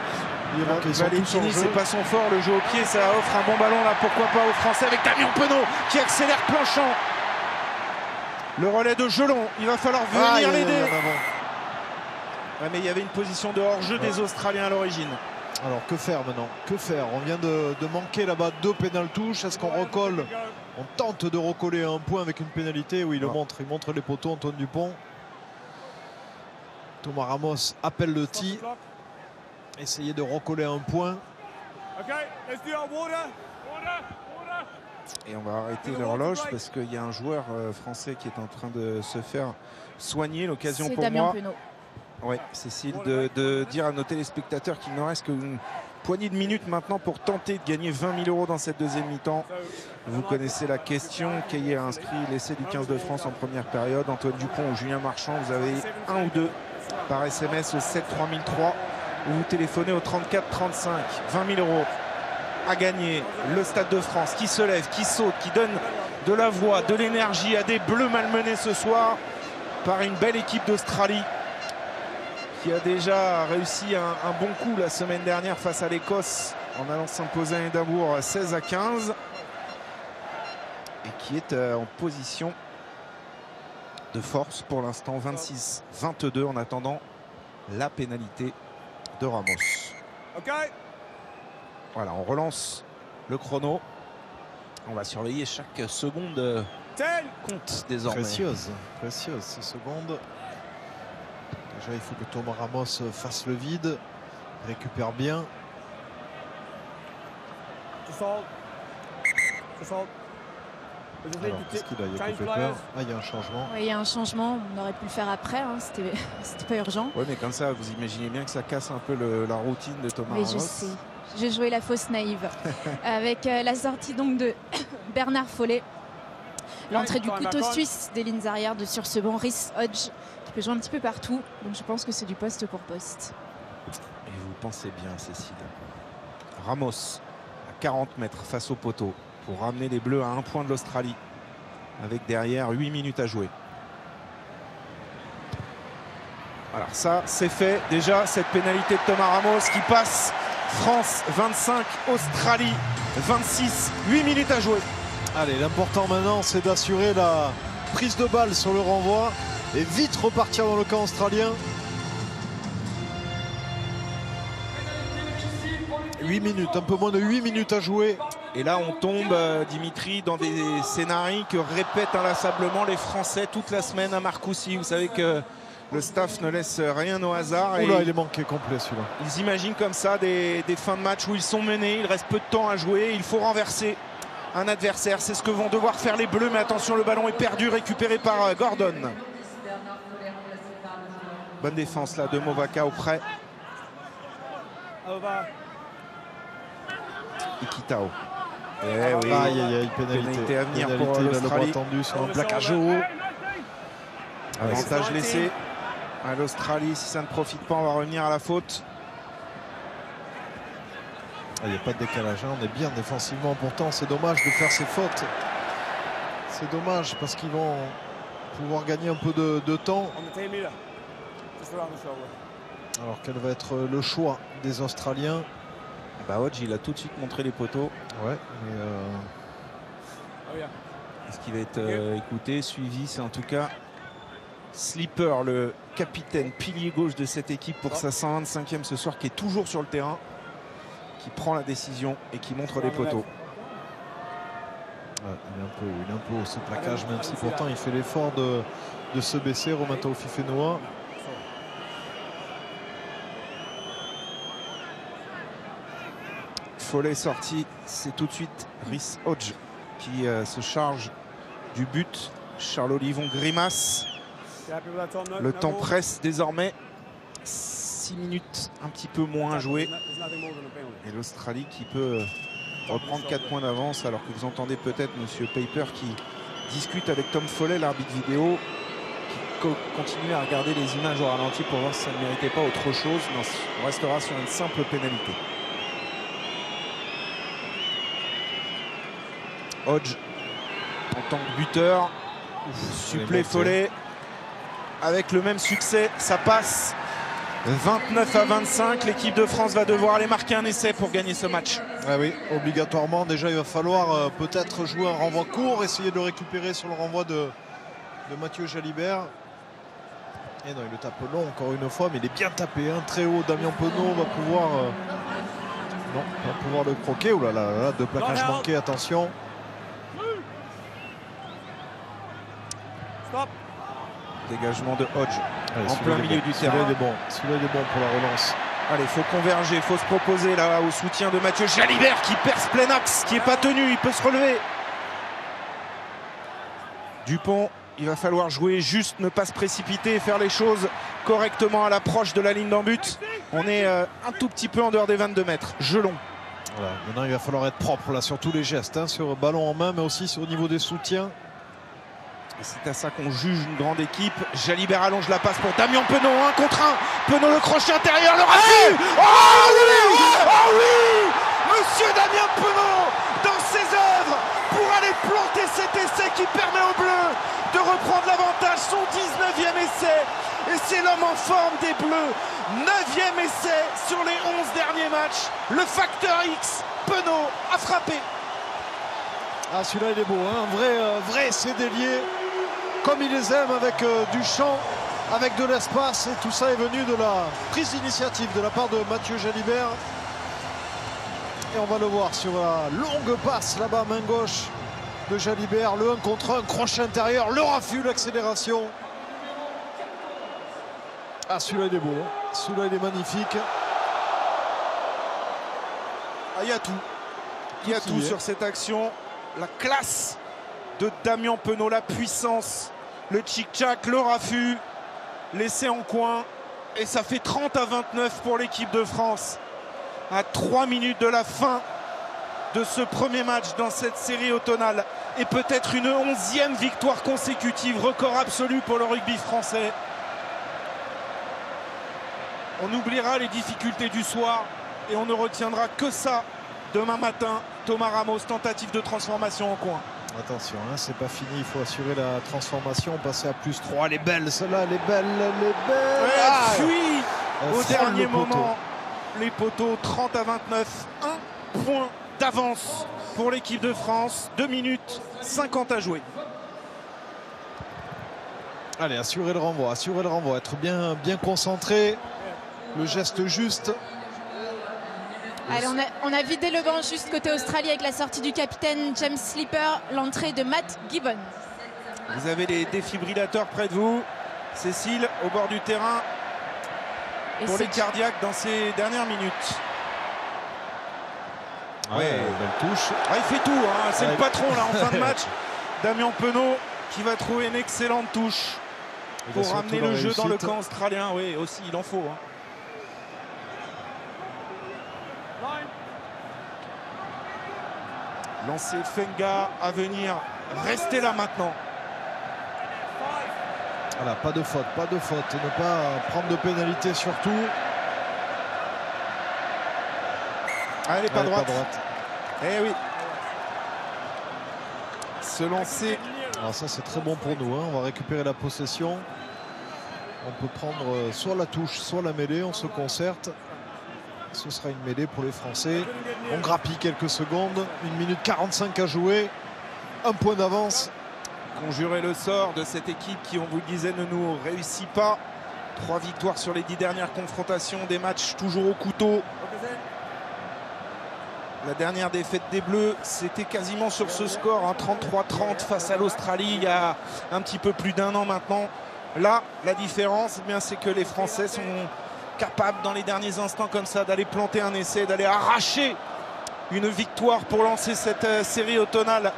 Valentini, c'est pas son fort, le jeu au pied, ça offre un bon ballon là, pourquoi pas aux Français avec Damien Penaud qui accélère planchant. Le relais de Gelon, il va falloir venir l'aider. Ouais, mais il y avait une position de hors-jeu des Australiens à l'origine. Alors que faire maintenant? Que faire? On vient de manquer là-bas 2 pénales touches. Est-ce qu'on recolle? On tente de recoller un point avec une pénalité. Oui, il montre les poteaux, Antoine Dupont. Thomas Ramos appelle le tee. Essayer de recoller un point. Et on va arrêter l'horloge parce qu'il y a un joueur français qui est en train de se faire soigner. L'occasion pour Damien moi, Penaud. ouais, Cécile, de dire à nos téléspectateurs qu'il ne reste qu'une poignée de minutes maintenant pour tenter de gagner 20 000 € dans cette deuxième mi-temps. Vous connaissez la question. Caillé a inscrit l'essai du 15 de France en première période. Antoine Dupont ou Julien Marchand, vous avez un ou deux par SMS au 7 3003 ou vous téléphonez au 34 35. 20 000 € à gagner. Le Stade de France qui se lève, qui saute, qui donne de la voix, de l'énergie à des Bleus malmenés ce soir par une belle équipe d'Australie qui a déjà réussi un bon coup la semaine dernière face à l'Écosse en allant s'imposer à Édimbourg 16-15 et qui est en position de force pour l'instant, 26-22 en attendant la pénalité de Ramos. Voilà, on relance le chrono. On va surveiller chaque seconde compte désormais. Précieuse ces secondes. Déjà, il faut que Thomas Ramos fasse le vide, récupère bien. Alors, qu'est-ce qu'il a? Il y a coupé peur. Ah, il y a un changement. Oui, il y a un changement. On aurait pu le faire après. Hein. C'était pas urgent. Oui, mais comme ça, vous imaginez bien que ça casse un peu la routine de Thomas Ramos. Je sais. J'ai joué la fausse naïve avec la sortie donc de Bernard Follet. L'entrée du couteau suisse des lignes arrière sur ce banc Rhys Hodge qui peut jouer un petit peu partout. Donc je pense que c'est du poste pour poste. Et vous pensez bien, Cécile. Ramos à 40 mètres face au poteau pour ramener les Bleus à 1 point de l'Australie avec derrière 8 minutes à jouer. Alors ça, c'est fait. Déjà, cette pénalité de Thomas Ramos qui passe. France 25, Australie 26, 8 minutes à jouer. Allez, l'important maintenant, c'est d'assurer la prise de balle sur le renvoi et vite repartir dans le camp australien. 8 minutes, un peu moins de 8 minutes à jouer. Et là, on tombe, Dimitri, dans des scénarios que répètent inlassablement les Français toute la semaine à Marcoussis. Vous savez que le staff ne laisse rien au hasard. Oula, il est manqué complet celui-là. Ils imaginent comme ça des fins de match où ils sont menés, il reste peu de temps à jouer, il faut renverser un adversaire. C'est ce que vont devoir faire les Bleus, mais attention, le ballon est perdu, récupéré par Gordon. Bonne défense là de Movaka auprès. Ikitao. Oui. Aïe, pénalité à venir pour l'Australie. Tendu sur un plaquage haut. Avantage laissé à l'Australie. Si ça ne profite pas, on va revenir à la faute. Il n'y a pas de décalage, hein. On est bien défensivement. Pourtant, c'est dommage de faire ces fautes. C'est dommage parce qu'ils vont pouvoir gagner un peu de temps. Alors, quel va être le choix des Australiens? Hodge, il a tout de suite montré les poteaux. Ouais, mais est-ce qu'il va être écouté, suivi? C'est en tout cas Slipper, le capitaine, pilier gauche de cette équipe pour sa 125e ce soir, qui est toujours sur le terrain, qui prend la décision et qui montre les poteaux. Ouais, il est un peu haut ce plaquage, même si pourtant il fait l'effort de se baisser. Romain Taofifénois. Follet sorti, c'est tout de suite Rhys Hodge qui se charge du but. Charles Olivon grimace. Le temps presse désormais. 6 minutes un petit peu moins jouées. There's nothing more than a penalty. Et l'Australie qui peut reprendre 4 points d'avance, alors que vous entendez peut-être Monsieur Paper qui discute avec Tom Foley, l'arbitre vidéo, qui continue à regarder les images au ralenti pour voir si ça ne méritait pas autre chose. Non, on restera sur une simple pénalité. Hodge en tant que buteur, supplé Foley avec le même succès, ça passe 29 à 25. L'équipe de France va devoir aller marquer un essai pour gagner ce match. Ah oui, obligatoirement. Déjà, il va falloir peut-être jouer un renvoi court, essayer de le récupérer sur le renvoi de Mathieu Jalibert. Et non, il le tape long encore une fois, mais il est bien tapé, hein, très haut. Damien Penaud va pouvoir, non, va pouvoir le croquer. Ouh là là, là, deux plaquages manqués, attention. Stop. Dégagement de Hodge. Allez, en plein milieu du terrain. Celui-là, il est bon. Celui-là, il est bon pour la relance. Allez, il faut converger, il faut se proposer là au soutien de Mathieu Jalibert qui perce plein axe, qui n'est pas tenu, il peut se relever. Dupont, il va falloir jouer juste, ne pas se précipiter et faire les choses correctement à l'approche de la ligne d'en but. On est un tout petit peu en dehors des 22 mètres. Gelon. Voilà. Maintenant, il va falloir être propre là sur tous les gestes, hein, sur ballon en main, mais aussi au niveau des soutiens. Et c'est à ça qu'on juge une grande équipe. Jalibert allonge la passe pour Damien Penaud, 1 contre 1. Penaud, le crochet intérieur, le raté. Oh oui, oh oui, Monsieur Damien Penaud dans ses œuvres pour aller planter cet essai qui permet aux Bleus de reprendre l'avantage, son 19e essai. Et c'est l'homme en forme des Bleus. 9e essai sur les 11 derniers matchs. Le facteur X, Penaud a frappé. Ah, celui-là, il est beau, hein, un vrai essai délié. Comme il les aime, avec du champ, avec de l'espace, et tout ça est venu de la prise d'initiative de la part de Mathieu Jalibert. Et on va le voir sur la longue passe là-bas, main gauche de Jalibert, le 1 contre 1, crochet intérieur, le raffut, l'accélération. Ah, celui-là il est beau, hein. Celui-là il est magnifique. Ah, il y a tout. Il y a tout sur cette action. La classe de Damien Penaud, la puissance, le tchic-tchac, le raffut, l'essai en coin. Et ça fait 30 à 29 pour l'équipe de France. À 3 minutes de la fin de ce premier match dans cette série automnale. Et peut-être une 11e victoire consécutive, record absolu pour le rugby français. On oubliera les difficultés du soir et on ne retiendra que ça demain matin. Thomas Ramos, tentative de transformation en coin. Attention, hein, c'est pas fini, il faut assurer la transformation, passer à +3. Elle est belle, celle-là, elle est belle, elle est belle. Ouais, elle fuit au dernier moment. moment. Les poteaux, 30 à 29, 1 point d'avance pour l'équipe de France. 2 minutes 50 à jouer. Allez, assurer le renvoi, être bien concentré, le geste juste. Allez, on a vidé le banc juste côté Australie avec la sortie du capitaine James Slipper, l'entrée de Matt Gibbon. Vous avez les défibrillateurs près de vous. Cécile au bord du terrain pour les cardiaques dans ces dernières minutes. Ouais, belle touche. Ah, il fait tout, hein. C'est le patron là en fin de match. Damien Penaud qui va trouver une excellente touche pour ramener le jeu dans le camp australien. Oui, aussi, il en faut. Hein. Lancer Fenga à venir. Restez là maintenant. Voilà, pas de faute, ne pas prendre de pénalité surtout. Ah, elle n'est pas droite. Eh oui. Se lancer. Alors ça c'est très bon pour nous, hein. On va récupérer la possession. On peut prendre soit la touche, soit la mêlée, on se concerte. Ce sera une mêlée pour les Français. On grappille quelques secondes, 1 minute 45 à jouer. 1 point d'avance. Conjurer le sort de cette équipe qui, on vous le disait, ne nous réussit pas. 3 victoires sur les 10 dernières confrontations, des matchs toujours au couteau. La dernière défaite des Bleus, c'était quasiment sur ce score, hein, 33-30 face à l'Australie il y a un petit peu plus d'1 an maintenant. Là, la différence, eh bien, c'est que les Français sont capables dans les derniers instants comme ça d'aller planter un essai, d'aller arracher une victoire pour lancer cette série automnale.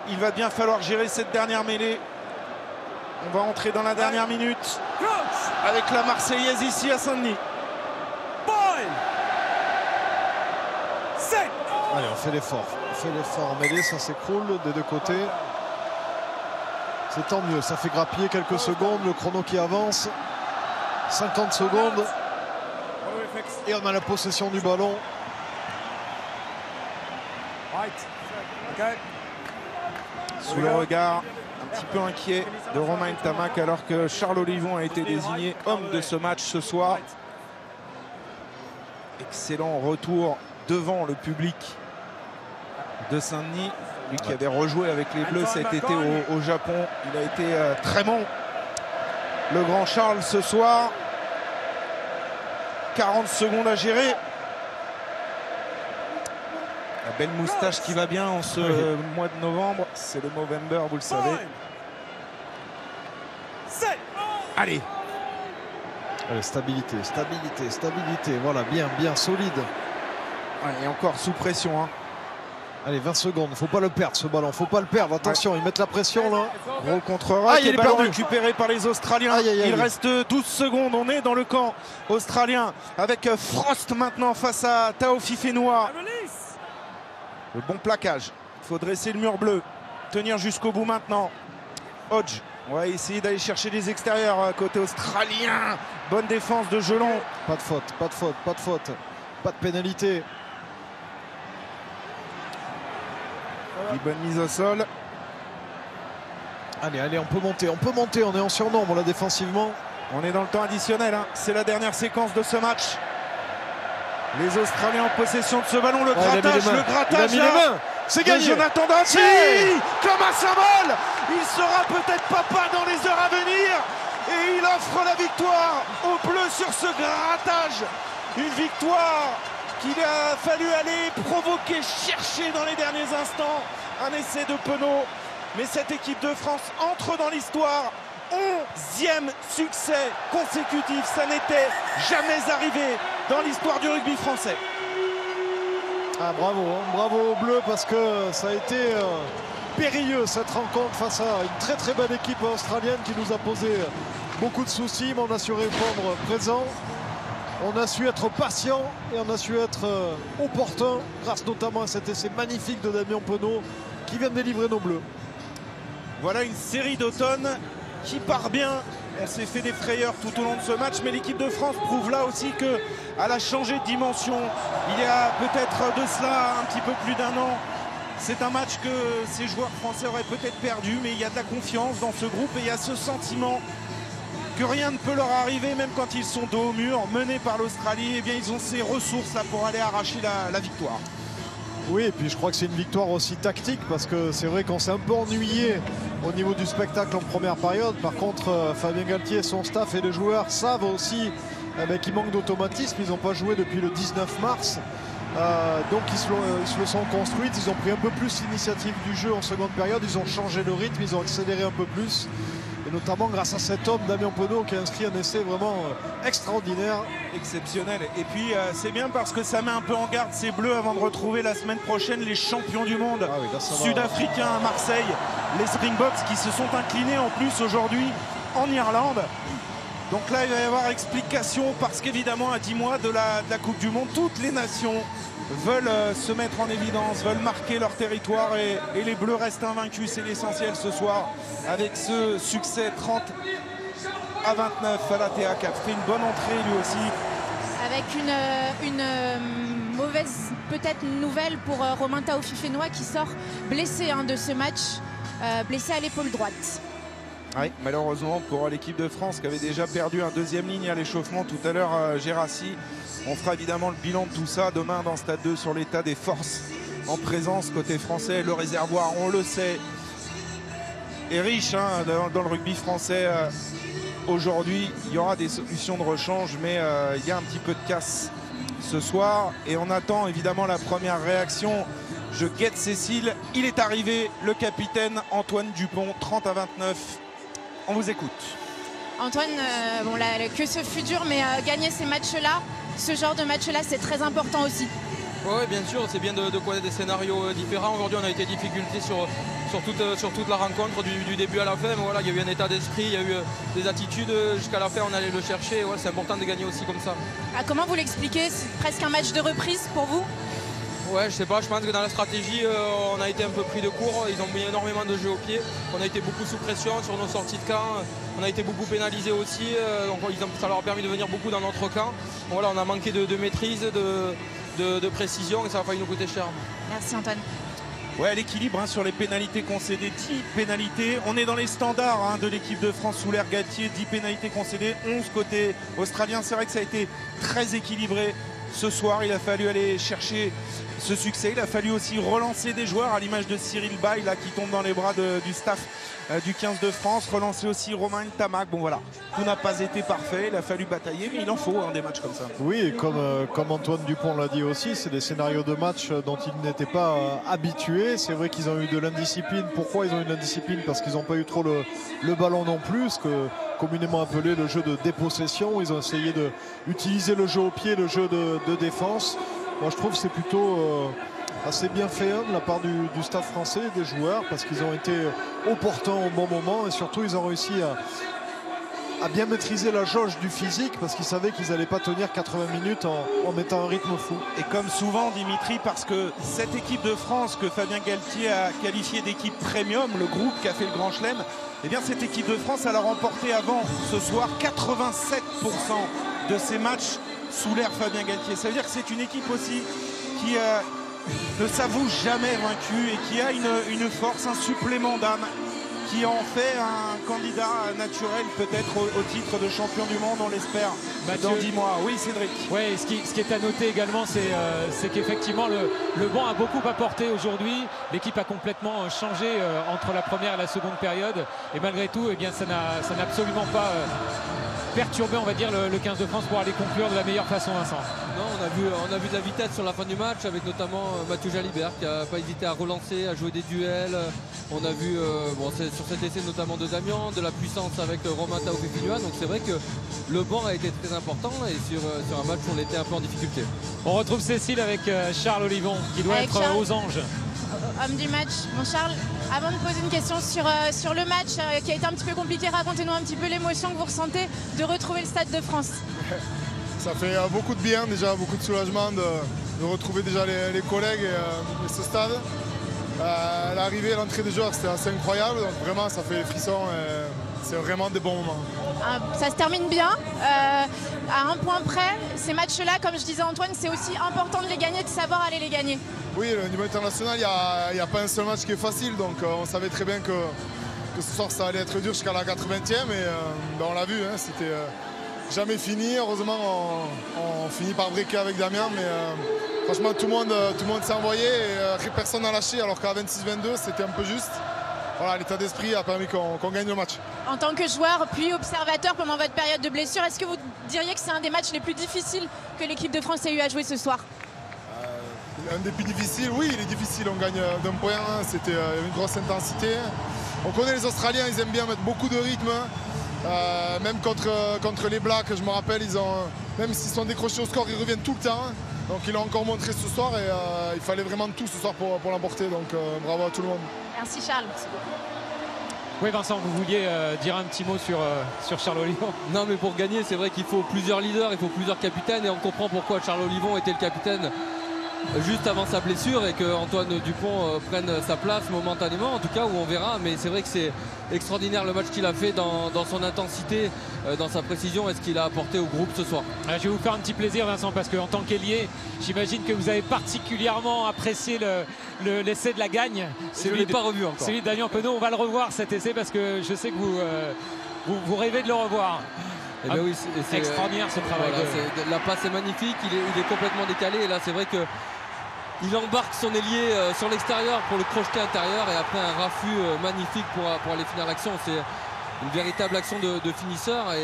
Il va bien falloir gérer cette dernière mêlée. On va entrer dans la dernière minute avec la Marseillaise ici à Saint-Denis. Allez, on fait l'effort. On fait l'effort en mêlée, ça s'écroule des deux côtés. C'est tant mieux, ça fait grappiller quelques secondes, le chrono qui avance. 50 secondes. Et on a la possession du ballon. Sous le regard un petit peu inquiet de Romain Ntamak alors que Charles Olivon a été désigné homme de ce match ce soir. Excellent retour devant le public de Saint-Denis. Lui qui avait rejoué avec les Bleus cet été au Japon. Il a été très bon. Le grand Charles ce soir. 40 secondes à gérer. La belle moustache qui va bien en ce mois de novembre. C'est le Movember, vous le savez. Allez. Allez, stabilité, stabilité, stabilité. Voilà, bien, bien, solide. Et encore sous pression. Hein. Allez, 20 secondes. Il ne faut pas le perdre, ce ballon. Il ne faut pas le perdre. Attention, ils mettent la pression là. Gros contre-rack. Il est ballon perdu. Récupéré par les Australiens. Il reste 12 secondes. On est dans le camp australien avec Frost maintenant face à Tao Fifenoa. Le bon plaquage. Il faut dresser le mur bleu. Tenir jusqu'au bout maintenant. Hodge. On va essayer d'aller chercher les extérieurs côté australien. Bonne défense de Gelon. Pas de faute, pas de faute, pas de faute. Pas de pénalité. Une bonne mise au sol. Allez, allez, on peut monter, on est en surnombre là défensivement. On est dans le temps additionnel. Hein. C'est la dernière séquence de ce match. Les Australiens en possession de ce ballon. Le grattage, c'est gagné. Jonathan Danty, comme un symbole. Il sera peut-être papa dans les heures à venir. Et il offre la victoire aux Bleus sur ce grattage. Une victoire qu'il a fallu aller provoquer, chercher dans les derniers instants. Un essai de Penaud. Mais cette équipe de France entre dans l'histoire. 11e succès consécutif. Ça n'était jamais arrivé dans l'histoire du rugby français. Ah, bravo, hein, bravo aux Bleus parce que ça a été périlleux cette rencontre face à une très très belle équipe australienne qui nous a posé beaucoup de soucis, mais on a su répondre présent. On a su être patient et on a su être opportun grâce notamment à cet essai magnifique de Damien Penaud qui vient de délivrer nos Bleus. Voilà une série d'automne qui part bien. Elle s'est fait des frayeurs tout au long de ce match, mais l'équipe de France prouve là aussi qu'elle a changé de dimension. Il y a peut-être de cela un petit peu plus d'un an. C'est un match que ces joueurs français auraient peut-être perdu, mais il y a de la confiance dans ce groupe et il y a ce sentiment que rien ne peut leur arriver, même quand ils sont dos au mur, menés par l'Australie. Eh bien, ils ont ces ressources là pour aller arracher la victoire. Oui, et puis je crois que c'est une victoire aussi tactique parce que c'est vrai qu'on s'est un peu ennuyé au niveau du spectacle en première période. Par contre, Fabien Galtier, son staff et les joueurs savent aussi qu'il manque d'automatisme. Ils n'ont pas joué depuis le 19 mars. Donc ils se le sont construites. Ils ont pris un peu plus l'initiative du jeu en seconde période. Ils ont changé le rythme, ils ont accéléré un peu plus. Et notamment grâce à cet homme, Damien Penaud, qui a inscrit un essai vraiment extraordinaire. Exceptionnel. Et puis c'est bien parce que ça met un peu en garde ces Bleus avant de retrouver la semaine prochaine les champions du monde sud-africains à Marseille. Les Springboks qui se sont inclinés en plus aujourd'hui en Irlande. Donc là, il va y avoir explication parce qu'évidemment, à 10 mois de la Coupe du Monde, toutes les nations veulent se mettre en évidence, veulent marquer leur territoire et les Bleus restent invaincus. C'est l'essentiel ce soir avec ce succès 30-29 à la TA qui a fait une bonne entrée lui aussi. Avec une mauvaise peut-être nouvelle pour Romain Tao Fifenoa qui sort blessé de ce match, blessé à l'épaule droite. Oui, malheureusement pour l'équipe de France qui avait déjà perdu un deuxième ligne à l'échauffement tout à l'heure, Gérassi. On fera évidemment le bilan de tout ça demain dans Stade 2 sur l'état des forces en présence côté français. Le réservoir, on le sait, est riche dans le rugby français. Aujourd'hui, il y aura des solutions de rechange, mais il y a un petit peu de casse ce soir. Et on attend évidemment la première réaction. Je guette Cécile. Il est arrivé, le capitaine Antoine Dupont, 30-29. On vous écoute. Antoine, que ce fut dur, mais gagner ces matchs-là, ce genre de match-là, c'est très important aussi. Oui, bien sûr, c'est bien de connaître des scénarios différents. Aujourd'hui, on a été difficulté sur sur toute la rencontre du début à la fin. Mais voilà, il y a eu un état d'esprit, il y a eu des attitudes. Jusqu'à la fin, on allait le chercher. Ouais, c'est important de gagner aussi comme ça. Ah, comment vous l'expliquez? C'est presque un match de reprise pour vous? Ouais, je sais pas, je pense que dans la stratégie, on a été un peu pris de court. Ils ont mis énormément de jeux au pied. On a été beaucoup sous pression sur nos sorties de camp. On a été beaucoup pénalisés aussi. Donc ça leur a permis de venir beaucoup dans notre camp. Donc, voilà, on a manqué de maîtrise, de précision et ça a failli nous coûter cher. Merci Antoine. Ouais, l'équilibre sur les pénalités concédées, 10 pénalités. On est dans les standards de l'équipe de France sous l'ère Galtier, 10 pénalités concédées, 11 côté australien. C'est vrai que ça a été très équilibré ce soir. Il a fallu aller chercher ce succès. Il a fallu aussi relancer des joueurs à l'image de Cyril Bay là, qui tombe dans les bras du staff du 15 de France. Relancer aussi Romain Ntamak. Bon voilà, tout n'a pas été parfait. Il a fallu batailler, mais il en faut des matchs comme ça. Oui, et comme Antoine Dupont l'a dit aussi, c'est des scénarios de match dont ils n'étaient pas habitués. C'est vrai qu'ils ont eu de l'indiscipline. Pourquoi ils ont eu de l'indiscipline? Parce qu'ils n'ont pas eu trop le ballon non plus, ce que communément appelé le jeu de dépossession. Ils ont essayé d'utiliser le jeu au pied, le jeu de défense. Moi je trouve que c'est plutôt assez bien fait de la part du staff français et des joueurs, parce qu'ils ont été opportuns au bon moment et surtout ils ont réussi à bien maîtriser la jauge du physique, parce qu'ils savaient qu'ils n'allaient pas tenir 80 minutes en mettant un rythme fou. Et comme souvent Dimitri, parce que cette équipe de France que Fabien Galtier a qualifiée d'équipe premium, le groupe qui a fait le Grand Chelem, eh bien cette équipe de France elle a remporté avant ce soir 87% de ses matchs sous l'ère Fabien Galtier. Ça veut dire que c'est une équipe aussi qui ne s'avoue jamais vaincue et qui a une force, un supplément d'âme, qui en fait un candidat naturel peut-être au titre de champion du monde, on l'espère, dans 10 mois. Oui, Cédric. Oui, ce qui est à noter également, c'est qu'effectivement le banc a beaucoup apporté aujourd'hui. L'équipe a complètement changé entre la première et la seconde période. Et malgré tout, eh bien, ça n'a absolument pas perturbé, on va dire, le 15 de France pour aller conclure de la meilleure façon, Vincent. Non, on a vu de la vitesse sur la fin du match avec notamment Mathieu Jalibert qui n'a pas hésité à relancer, à jouer des duels. On a vu sur cet essai notamment de Damien, de la puissance avec Romain Taofifinoa. Donc c'est vrai que le banc a été très important et sur un match où on était un peu en difficulté. On retrouve Cécile avec Charles Olivon qui doit être Charles, aux anges. Homme du match. Bon Charles, avant de poser une question sur le match qui a été un petit peu compliqué, racontez-nous un petit peu l'émotion que vous ressentez de retrouver le Stade de France. Ça fait beaucoup de bien déjà, beaucoup de soulagement de retrouver déjà les collègues et ce stade. L'arrivée et l'entrée des joueurs c'était assez incroyable, donc vraiment ça fait les frissons et c'est vraiment des bons moments. Ça se termine bien, à un point près. Ces matchs-là, comme je disais Antoine, c'est aussi important de les gagner, de savoir aller les gagner. Oui, au niveau international, il n'y a pas un seul match qui est facile, donc on savait très bien que ce soir ça allait être dur jusqu'à la 80e et on l'a vu, c'était jamais fini. Heureusement on finit par briquer avec Damien, mais franchement tout le monde s'est envoyé et personne n'a lâché, alors qu'à 26-22 c'était un peu juste. Voilà, l'état d'esprit a permis qu'on gagne le match. En tant que joueur puis observateur pendant votre période de blessure, est-ce que vous diriez que c'est un des matchs les plus difficiles que l'équipe de France ait eu à jouer ce soir? Un des plus difficiles, oui, il est difficile, on gagne d'un point, c'était une grosse intensité. On connaît les Australiens, ils aiment bien mettre beaucoup de rythme, même contre les Blacks, je me rappelle, même s'ils sont décrochés au score, ils reviennent tout le temps. Donc ils l'ont encore montré ce soir et il fallait vraiment tout ce soir pour l'emporter, donc bravo à tout le monde. Merci Charles. Oui Vincent, vous vouliez dire un petit mot sur Charles Olivon? Non, mais pour gagner, c'est vrai qu'il faut plusieurs leaders, il faut plusieurs capitaines et on comprend pourquoi Charles Olivon était le capitaine juste avant sa blessure et que Antoine Dupont prenne sa place momentanément, en tout cas, où on verra. Mais c'est vrai que c'est extraordinaire le match qu'il a fait dans son intensité, dans sa précision et ce qu'il a apporté au groupe ce soir. Je vais vous faire un petit plaisir Vincent, parce qu'en tant qu'ailier, j'imagine que vous avez particulièrement apprécié l'essai de la gagne. Je ne l'ai pas revu encore. Celui de Damien Penaud, on va le revoir cet essai parce que je sais que vous rêvez de le revoir. Eh bien oui, c'est extraordinaire ce travail. Voilà, la passe est magnifique, il est complètement décalé et là c'est vrai que il embarque son ailier sur l'extérieur pour le crocheter intérieur et après un raffut magnifique pour aller finir l'action. C'est une véritable action de finisseur et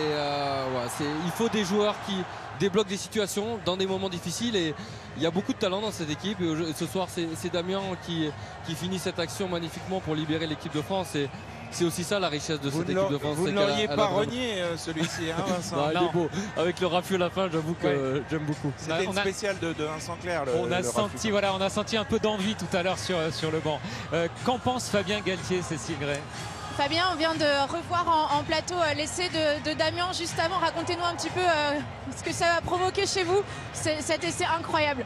il faut des joueurs qui débloquent des situations dans des moments difficiles et il y a beaucoup de talent dans cette équipe et ce soir c'est Damien qui finit cette action magnifiquement pour libérer l'équipe de France et c'est aussi ça la richesse de cette équipe de France. Vous ne l'auriez pas renié celui-ci, hein, Vincent. Bah, il est beau. Avec le raffut à la fin, j'avoue que j'aime beaucoup. C'était une spéciale de Vincent Clerc. On a senti un peu d'envie tout à l'heure sur le banc. Qu'en pense Fabien Galtier, Cécile Gray? Fabien, on vient de revoir en plateau l'essai de Damien juste avant. Racontez-nous un petit peu ce que ça a provoqué chez vous, cet essai incroyable.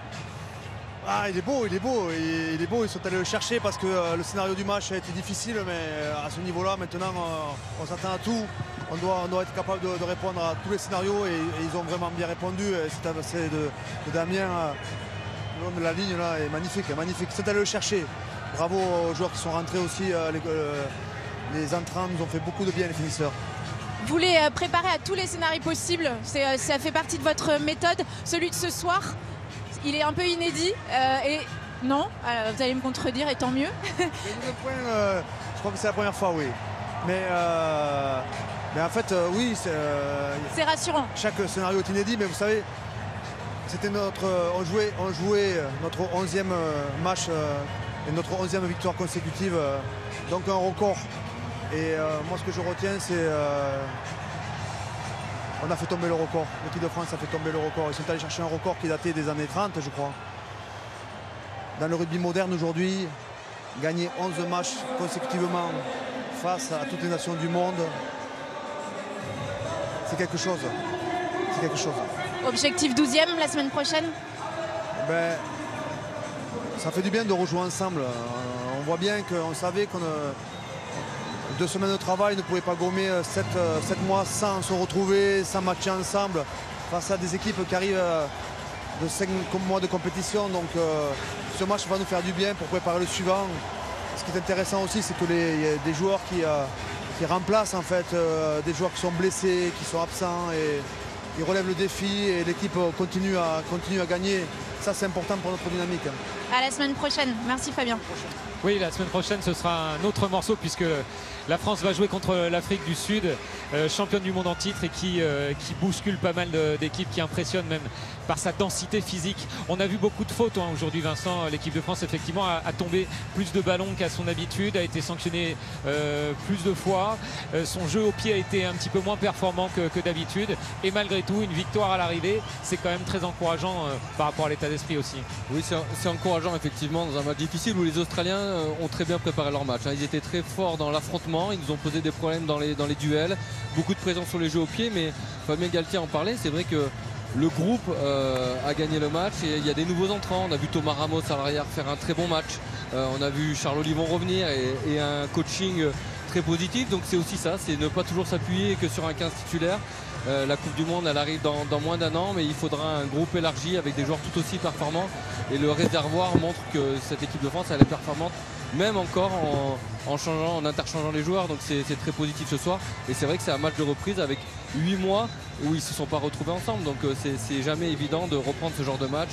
Ah, il est beau, ils sont allés le chercher parce que le scénario du match a été difficile, mais à ce niveau-là, maintenant, on s'attend à tout. On doit être capable de répondre à tous les scénarios et ils ont vraiment bien répondu. Cet essai de Damien, le long de la ligne, là, est magnifique. Ils sont allés le chercher. Bravo aux joueurs qui sont rentrés aussi. Les entrants nous ont fait beaucoup de bien, les finisseurs. Vous les préparez à tous les scénarios possibles. Ça fait partie de votre méthode. Celui de ce soir, il est un peu inédit. Et non, vous allez me contredire, et tant mieux. Je crois que c'est la première fois, oui. Mais en fait, oui. C'est rassurant. Chaque scénario est inédit, mais vous savez, c'était on jouait notre 11e match et notre 11e victoire consécutive. Donc un record. Et moi, ce que je retiens, c'est on a fait tomber le record. L'équipe de France a fait tomber le record. Ils sont allés chercher un record qui datait des années 30, je crois. Dans le rugby moderne aujourd'hui, gagner 11 matchs consécutivement face à toutes les nations du monde, c'est quelque chose. C'est quelque chose. Objectif 12e la semaine prochaine? Ben, ça fait du bien de rejouer ensemble. On voit bien qu'on savait qu'on 2 semaines de travail ne pouvait pas gommer 7 mois sans se retrouver, sans matcher ensemble face à des équipes qui arrivent de 5 mois de compétition. Donc ce match va nous faire du bien pour préparer le suivant. Ce qui est intéressant aussi, c'est qu'il y a des joueurs qui remplacent en fait des joueurs qui sont blessés, qui sont absents, et ils relèvent le défi et l'équipe continue à gagner. Ça, c'est important pour notre dynamique. À la semaine prochaine. Merci Fabien. Oui, la semaine prochaine, ce sera un autre morceau puisque la France va jouer contre l'Afrique du Sud, championne du monde en titre et qui bouscule pas mal d'équipes, qui impressionne même par sa densité physique. On a vu beaucoup de fautes aujourd'hui, Vincent. L'équipe de France, effectivement, a tombé plus de ballons qu'à son habitude, a été sanctionnée plus de fois. Son jeu au pied a été un petit peu moins performant que d'habitude. Et malgré tout, une victoire à l'arrivée, c'est quand même très encourageant par rapport à l'état d'esprit aussi. Oui, c'est encourageant, effectivement, dans un match difficile où les Australiens ont très bien préparé leur match. Ils étaient très forts dans l'affrontement, ils nous ont posé des problèmes dans les duels, beaucoup de présence sur les jeux au pied, mais Fabien Galtier en parlait, c'est vrai que le groupe a gagné le match et il y a des nouveaux entrants. On a vu Thomas Ramos à l'arrière faire un très bon match, on a vu Charles Olivon revenir et un coaching très positif. Donc c'est aussi ça, c'est ne pas toujours s'appuyer que sur un 15 titulaire. La Coupe du Monde, elle arrive dans moins d'un an, mais il faudra un groupe élargi avec des joueurs tout aussi performants, et le réservoir montre que cette équipe de France, elle est performante, même encore en interchangeant les joueurs. Donc c'est très positif ce soir, et c'est vrai que c'est un match de reprise avec 8 mois où ils ne se sont pas retrouvés ensemble, donc c'est jamais évident de reprendre ce genre de match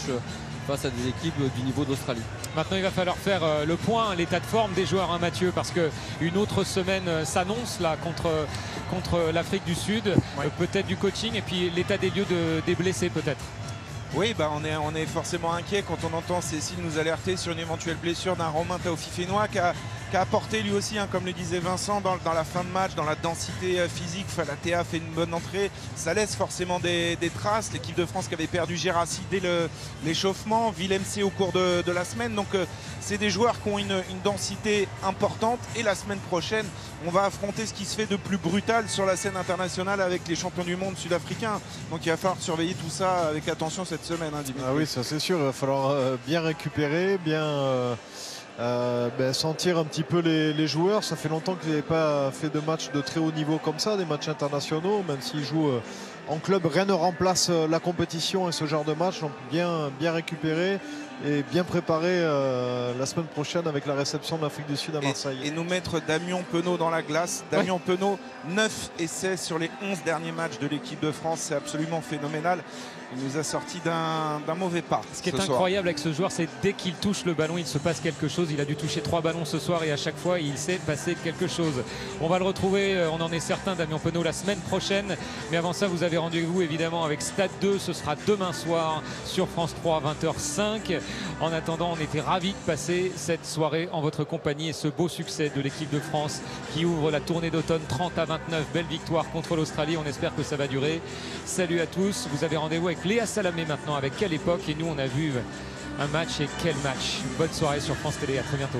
face à des équipes du niveau d'Australie. Maintenant, il va falloir faire le point, l'état de forme des joueurs, hein, Mathieu, parce qu'une autre semaine s'annonce là contre l'Afrique du Sud, peut-être du coaching et puis l'état des lieux des blessés peut-être. Oui, on est forcément inquiet quand on entend Cécile nous alerter sur une éventuelle blessure d'un Romain Taofifénois qui a apporté lui aussi, hein, comme le disait Vincent, dans la fin de match, dans la densité physique. Falatea fait une bonne entrée, ça laisse forcément des traces. L'équipe de France qui avait perdu Gérassi dès l'échauffement, Villemc au cours de la semaine. Donc c'est des joueurs qui ont une densité importante, et la semaine prochaine on va affronter ce qui se fait de plus brutal sur la scène internationale avec les champions du monde sud-africains. Donc il va falloir surveiller tout ça avec attention cette semaine, hein, Dimitri. Ah oui, ça c'est sûr, il va falloir bien récupérer, bien sentir un petit peu les joueurs. Ça fait longtemps qu'ils n'avaient pas fait de matchs de très haut niveau comme ça, des matchs internationaux, même s'ils jouent en club, rien ne remplace la compétition et ce genre de match. Donc bien récupérer et bien préparer la semaine prochaine avec la réception de l'Afrique du Sud à Marseille. Et nous mettre Damien Penaud dans la glace. Damien Penaud, 9 essais sur les 11 derniers matchs de l'équipe de France, c'est absolument phénoménal. Il nous a sorti d'un mauvais pas. Ce qui est incroyable avec ce joueur, c'est dès qu'il touche le ballon, il se passe quelque chose. Il a dû toucher 3 ballons ce soir et à chaque fois, il s'est passé quelque chose. On va le retrouver, on en est certain, Damien Penaud, la semaine prochaine. Mais avant ça, vous avez rendez-vous évidemment avec Stade 2. Ce sera demain soir sur France 3 20h05. En attendant, on était ravis de passer cette soirée en votre compagnie et ce beau succès de l'équipe de France qui ouvre la tournée d'automne 30-29. Belle victoire contre l'Australie. On espère que ça va durer. Salut à tous. Vous avez rendez-vous avec Léa Salamé maintenant avec Quelle Époque, et nous on a vu un match et quel match. Bonne soirée sur France Télé. À très bientôt.